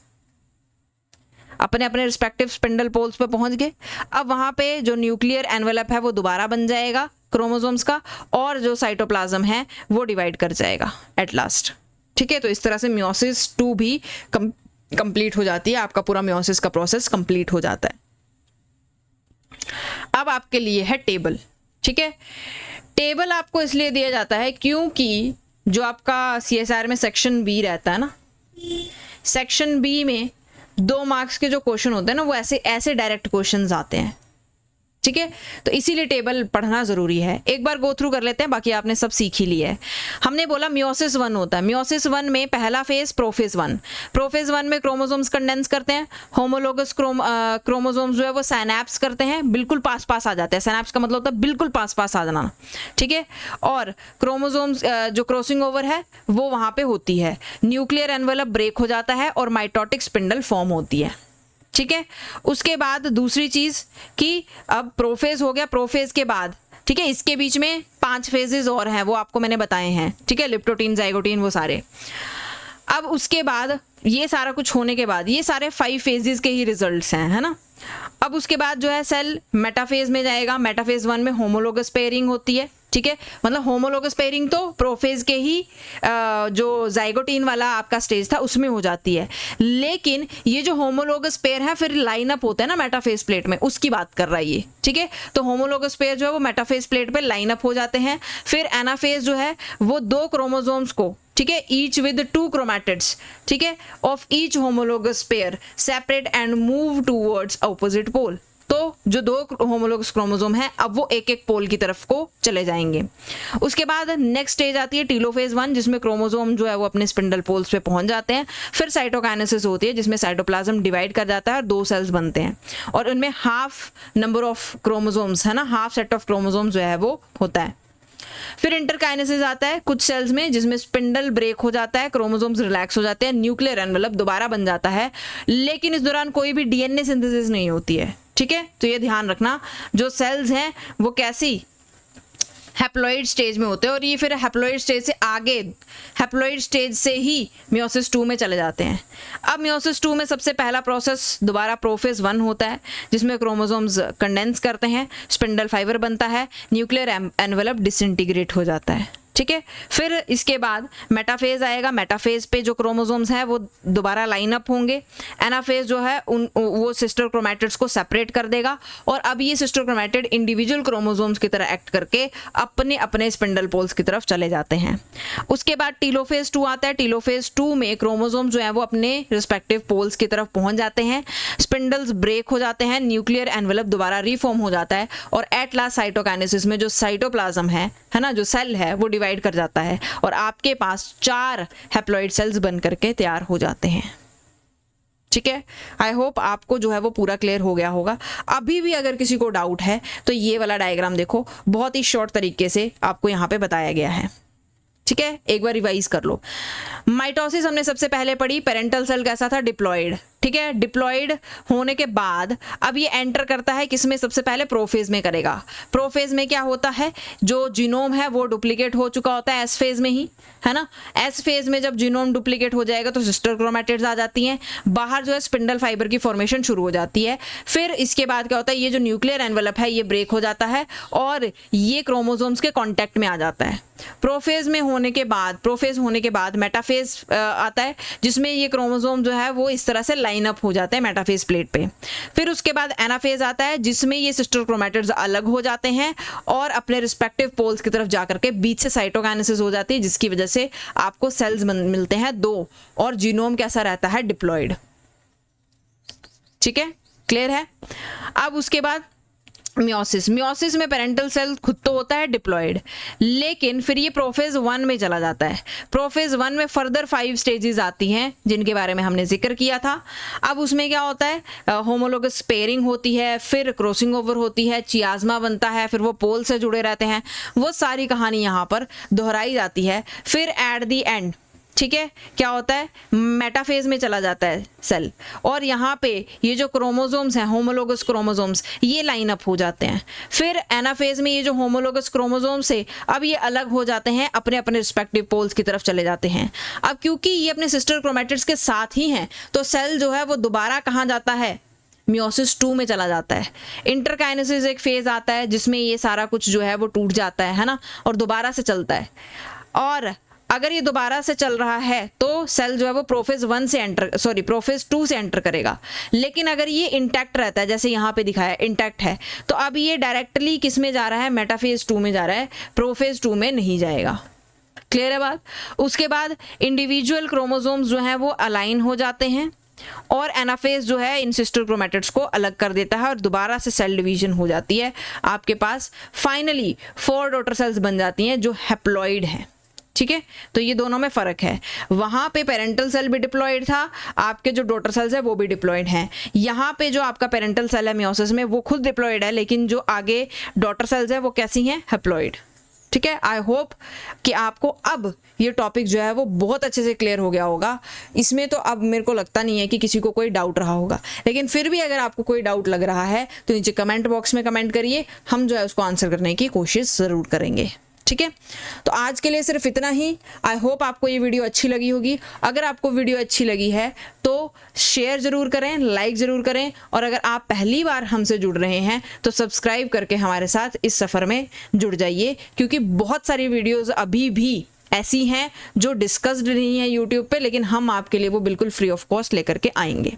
अपने अपने respective spindle poles पे पहुंच गए। अब वहां पे जो न्यूक्लियर एनवेलप है वो दोबारा बन जाएगा क्रोमोसोम्स का, और जो साइटोप्लाज्म है वो डिवाइड कर जाएगा एट लास्ट। ठीक है, तो इस तरह से मियोसिस 2 भी कंप्लीट हो जाती है, आपका पूरा मियोसिस का प्रोसेस कंप्लीट हो जाता है। अब आपके लिए है टेबल। ठीक है, टेबल आपको इसलिए दिया जाता है क्योंकि जो आपका CSR में सेक्शन बी रहता है ना, सेक्शन बी में 2 मार्क्स के जो क्वेश्चन होते हैं ना वो ऐसे डायरेक्ट क्वेश्चंस आते हैं। ठीक है, तो इसीलिए टेबल पढ़ना जरूरी है। एक बार गो थ्रू कर लेते हैं, बाकी आपने सब सीख ही लिया है। हमने बोला मियोसिस 1 होता है, मियोसिस 1 में पहला फेज प्रोफेज 1, प्रोफेज 1 में क्रोमोसोम्स कंडेंस करते हैं, होमोलोगस क्रोमोसोम्स जो है वो साइनैप्स करते हैं, बिल्कुल पास पास आ जाते हैं। साइनैप्स का मतलब होता है बिल्कुल पास पास आ जाना। ठीक है, और क्रोमोसोम्स जो क्रॉसिंग ओवर है वो वहां पे होती है, न्यूक्लियर एनवेलप ब्रेक हो जाता है और माइटोटिक स्पिंडल फॉर्म होती है। ठीक है, उसके बाद दूसरी चीज कि अब प्रोफेज हो गया, प्रोफेज के बाद ठीक है इसके बीच में 5 फेजेस और हैं, वो आपको मैंने बताए हैं। ठीक है, लिप्टोटीन, जाइगोटीन, वो सारे। अब उसके बाद ये सारा कुछ होने के बाद ये सारे 5 फेजेस के ही रिजल्ट्स हैं, है ना। अब उसके बाद जो है सेल मेटाफेज में जाएगा। मेटाफेज 1 में होमोलोगस पेयरिंग होती है। ठीक है, मतलब होमोलोगस पेयरिंग तो प्रोफेज के ही जो जाइगोटीन वाला आपका स्टेज था उसमें हो जाती है, लेकिन ये जो होमोलोगस पेयर है फिर लाइन अप होता है ना मेटाफेज प्लेट में, उसकी बात कर रहा है ये। ठीक है, तो होमोलोगस पेयर जो है वो मेटाफेज प्लेट पे लाइन अप हो जाते हैं। फिर एनाफेज जो है वो 2 क्रोमोसोम्स को, ठीक है, ईच विद 2 क्रोमैटिड्स, ठीक है, of each homologous pair separate and move towards opposite pole. तो जो 2 होमोलोगस क्रोमोसोम है अब वो एक एक पोल की तरफ को चले जाएंगे। उसके बाद नेक्स्ट स्टेज आती है टीलोफेज 1, जिसमें क्रोमोसोम जो है वो अपने स्पिंडल पोल्स पे पहुंच जाते हैं। फिर साइटोकाइनेसिस होती है जिसमें साइटोप्लाज्म डिवाइड कर जाता है और 2 सेल्स बनते हैं, और उनमें हाफ नंबर ऑफ क्रोमोसोम्स, है ना, हाफ सेट ऑफ क्रोमोसोम्स जो है वो होता है। फिर इंटरकाइनेसिस आता है कुछ सेल्स में जिसमें स्पिंडल ब्रेक हो जाता है, क्रोमोसोम्स रिलैक्स हो जाते हैं, न्यूक्लियर एनवेलप दोबारा बन जाता है, लेकिन इस दौरान कोई भी डीएनए सिंथेसिस नहीं होती है। ठीक है, तो ये ध्यान रखना, जो सेल्स हैं वो कैसी हैप्लॉइड स्टेज में होते हैं, और ये फिर हैप्लॉइड स्टेज से आगे हैप्लॉइड स्टेज से ही मियोसिस 2 में चले जाते हैं। अब मियोसिस 2 में सबसे पहला प्रोसेस दोबारा प्रोफेज 1 होता है, जिसमें क्रोमोसोम्स कंडेंस करते हैं, स्पिंडल फाइबर बनता है, न्यूक्लियर एनवेलप डिसइंटीग्रेट हो जाता है। ठीक है। फिर इसके बाद मेटाफेज आएगा, मेटाफेज पे जो क्रोमोसोम्स हैं वो दोबारा लाइन अप होंगे। एनाफेज जो है वो सिस्टर क्रोमैटिड्स को सेपरेट कर देगा और अब ये सिस्टर क्रोमैटिड इंडिविजुअल क्रोमोसोम्स की तरह एक्ट करके अपने अपने स्पिंडल पोल्स की तरफ चले जाते हैं। उसके बाद टीलोफेज 2 आता है। टीलोफेज 2 में क्रोमोसोम्स जो है वो अपने रिस्पेक्टिव पोल्स की तरफ पहुंच जाते हैं, स्पिंडल्स ब्रेक हो जाते हैं, न्यूक्लियर एनवेलप दोबारा रीफॉर्म हो जाता है और एट लास्ट साइटोकाइनेसिस में जो साइटोप्लाज्म है ना, जो सेल है वो डिवाइड कर जाता है और आपके पास 4 हैप्लॉइड सेल्स बन करके तैयार हो जाते हैं। ठीक है, आई होप आपको जो है वो पूरा क्लियर हो गया होगा। अभी भी अगर किसी को डाउट है तो ये वाला डायग्राम देखो, बहुत ही शॉर्ट तरीके से आपको यहाँ पे बताया गया है। ठीक है, एक बार रिवाइज कर लो। माइटोसिस हमने सबसे पहले पढ़ी, पेरेंटल सेल कैसा था, डिप्लॉइड। ठीक है, डिप्लॉइड होने के बाद अब ये एंटर करता है किसमें, सबसे पहले प्रोफेज में करेगा। प्रोफेज में क्या होता है, जो जीनोम है वो डुप्लीकेट हो चुका होता है एस फेज में ही, है ना। एस फेज में जब जीनोम डुप्लीकेट हो जाएगा तो सिस्टर क्रोमैटिड्स आ जाती हैं, बाहर जो है स्पिंडल फाइबर की फॉर्मेशन शुरू हो जाती है। फिर इसके बाद क्या होता है, ये जो न्यूक्लियर एनवेलप है ये ब्रेक हो जाता है और ये क्रोमोसोम्स के कॉन्टैक्ट में आ जाता है। प्रोफेज में होने के बाद, प्रोफेज होने के बाद मेटाफेज आता है जिसमें ये क्रोमोसोम जो है वो इस तरह से लाइन अप हो जाते हैं मेटाफेज प्लेट पे। फिर उसके बाद एनाफेज आता है जिसमें ये सिस्टर क्रोमैटिड्स अलग हो जाते हैं और अपने रिस्पेक्टिव पोल्स की तरफ जाकर के बीच से साइटोकाइनेसिस हो जाती है, जिसकी वजह से आपको सेल्स मिलते हैं 2 और जीनोम कैसा रहता है, डिप्लॉइड। ठीक है, क्लियर है। अब उसके बाद मियोसिस, मियोसिस में पेरेंटल सेल खुद तो होता है डिप्लॉइड, लेकिन फिर ये प्रोफेज 1 में चला जाता है। प्रोफेज 1 में फर्दर 5 स्टेजेस आती हैं जिनके बारे में हमने जिक्र किया था। अब उसमें क्या होता है, होमोलोगस पेयरिंग होती है, फिर क्रॉसिंग ओवर होती है, चियाज़मा बनता है, फिर वो पोल से जुड़े रहते हैं, वो सारी कहानी यहाँ पर दोहराई जाती है। फिर एट द एंड, ठीक है, क्या होता है, मेटाफेज में चला जाता है सेल और यहाँ पे ये जो क्रोमोसोम्स हैं, होमोलोगस क्रोमोसोम्स, ये लाइन अप हो जाते हैं। फिर एनाफेज में ये जो होमोलोगस क्रोमोसोम्स है अब ये अलग हो जाते हैं, अपने अपने रिस्पेक्टिव पोल्स की तरफ चले जाते हैं। अब क्योंकि ये अपने सिस्टर क्रोमैटिड्स के साथ ही हैं तो सेल जो है वो दोबारा कहाँ जाता है, मियोसिस 2 में चला जाता है। इंटरकाइनेसिस एक फेज आता है जिसमें ये सारा कुछ जो है वो टूट जाता है ना, और दोबारा से चलता है। और अगर ये दोबारा से चल रहा है तो सेल जो है वो प्रोफेज 2 से एंटर करेगा। लेकिन अगर ये इंटैक्ट रहता है, जैसे यहाँ पे दिखाया इंटैक्ट है, तो अब ये डायरेक्टली किस में जा रहा है, मेटाफेज 2 में जा रहा है, प्रोफेज 2 में नहीं जाएगा। क्लियर है बात। उसके बाद इंडिविजुअल क्रोमोसोम्स जो हैं वो अलाइन हो जाते हैं और एनाफेज जो है इन सिस्टर क्रोमैटिड्स को अलग कर देता है और दोबारा से सेल डिवीजन हो जाती है। आपके पास फाइनली 4 डॉटर सेल्स बन जाती हैं जो हैप्लॉइड हैं। ठीक है, तो ये दोनों में फर्क है। वहां पे पेरेंटल सेल भी डिप्लॉइड था, आपके जो डॉटर सेल्स है वो भी डिप्लॉइड हैं। यहाँ पे जो आपका पेरेंटल सेल है मियोसिस में वो खुद डिप्लॉइड है, लेकिन जो आगे डॉटर सेल्स है वो कैसी हैं, हैप्लॉइड। ठीक है, आई होप कि आपको अब ये टॉपिक जो है वो बहुत अच्छे से क्लियर हो गया होगा। इसमें तो अब मेरे को लगता नहीं है कि किसी को कोई डाउट रहा होगा, लेकिन फिर भी अगर आपको कोई डाउट लग रहा है तो नीचे कमेंट बॉक्स में कमेंट करिए, हम जो है उसको आंसर करने की कोशिश ज़रूर करेंगे। ठीक है, तो आज के लिए सिर्फ इतना ही। आई होप आपको ये वीडियो अच्छी लगी होगी। अगर आपको वीडियो अच्छी लगी है तो शेयर ज़रूर करें, लाइक ज़रूर करें, और अगर आप पहली बार हमसे जुड़ रहे हैं तो सब्सक्राइब करके हमारे साथ इस सफ़र में जुड़ जाइए, क्योंकि बहुत सारी वीडियोज़ अभी भी ऐसी हैं जो डिस्कस्ड नहीं है यूट्यूब पे, लेकिन हम आपके लिए वो बिल्कुल फ्री ऑफ कॉस्ट लेकर के आएंगे।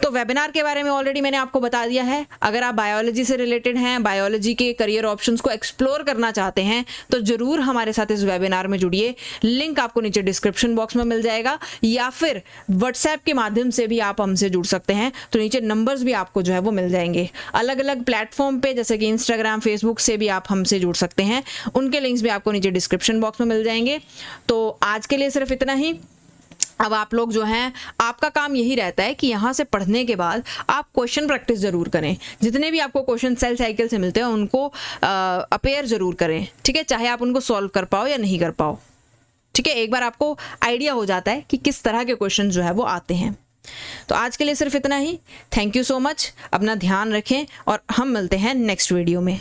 तो वेबिनार के बारे में ऑलरेडी मैंने आपको बता दिया है। अगर आप बायोलॉजी से रिलेटेड हैं, बायोलॉजी के करियर ऑप्शंस को एक्सप्लोर करना चाहते हैं तो ज़रूर हमारे साथ इस वेबिनार में जुड़िए। लिंक आपको नीचे डिस्क्रिप्शन बॉक्स में मिल जाएगा, या फिर व्हाट्सएप के माध्यम से भी आप हमसे जुड़ सकते हैं, तो नीचे नंबर्स भी आपको जो है वो मिल जाएंगे। अलग अलग प्लेटफॉर्म पे जैसे कि इंस्टाग्राम, फेसबुक से भी आप हमसे जुड़ सकते हैं, उनके लिंक्स भी आपको नीचे डिस्क्रिप्शन बॉक्स में मिल जाएंगे। तो आज के लिए सिर्फ इतना ही। अब आप लोग जो हैं, आपका काम यही रहता है कि यहाँ से पढ़ने के बाद आप क्वेश्चन प्रैक्टिस ज़रूर करें। जितने भी आपको क्वेश्चन सेल साइकिल से मिलते हैं उनको अपेयर ज़रूर करें। ठीक है, चाहे आप उनको सॉल्व कर पाओ या नहीं कर पाओ। ठीक है, एक बार आपको आइडिया हो जाता है कि किस तरह के क्वेश्चन जो है वो आते हैं। तो आज के लिए सिर्फ इतना ही। थैंक यू सो मच, अपना ध्यान रखें और हम मिलते हैं नेक्स्ट वीडियो में।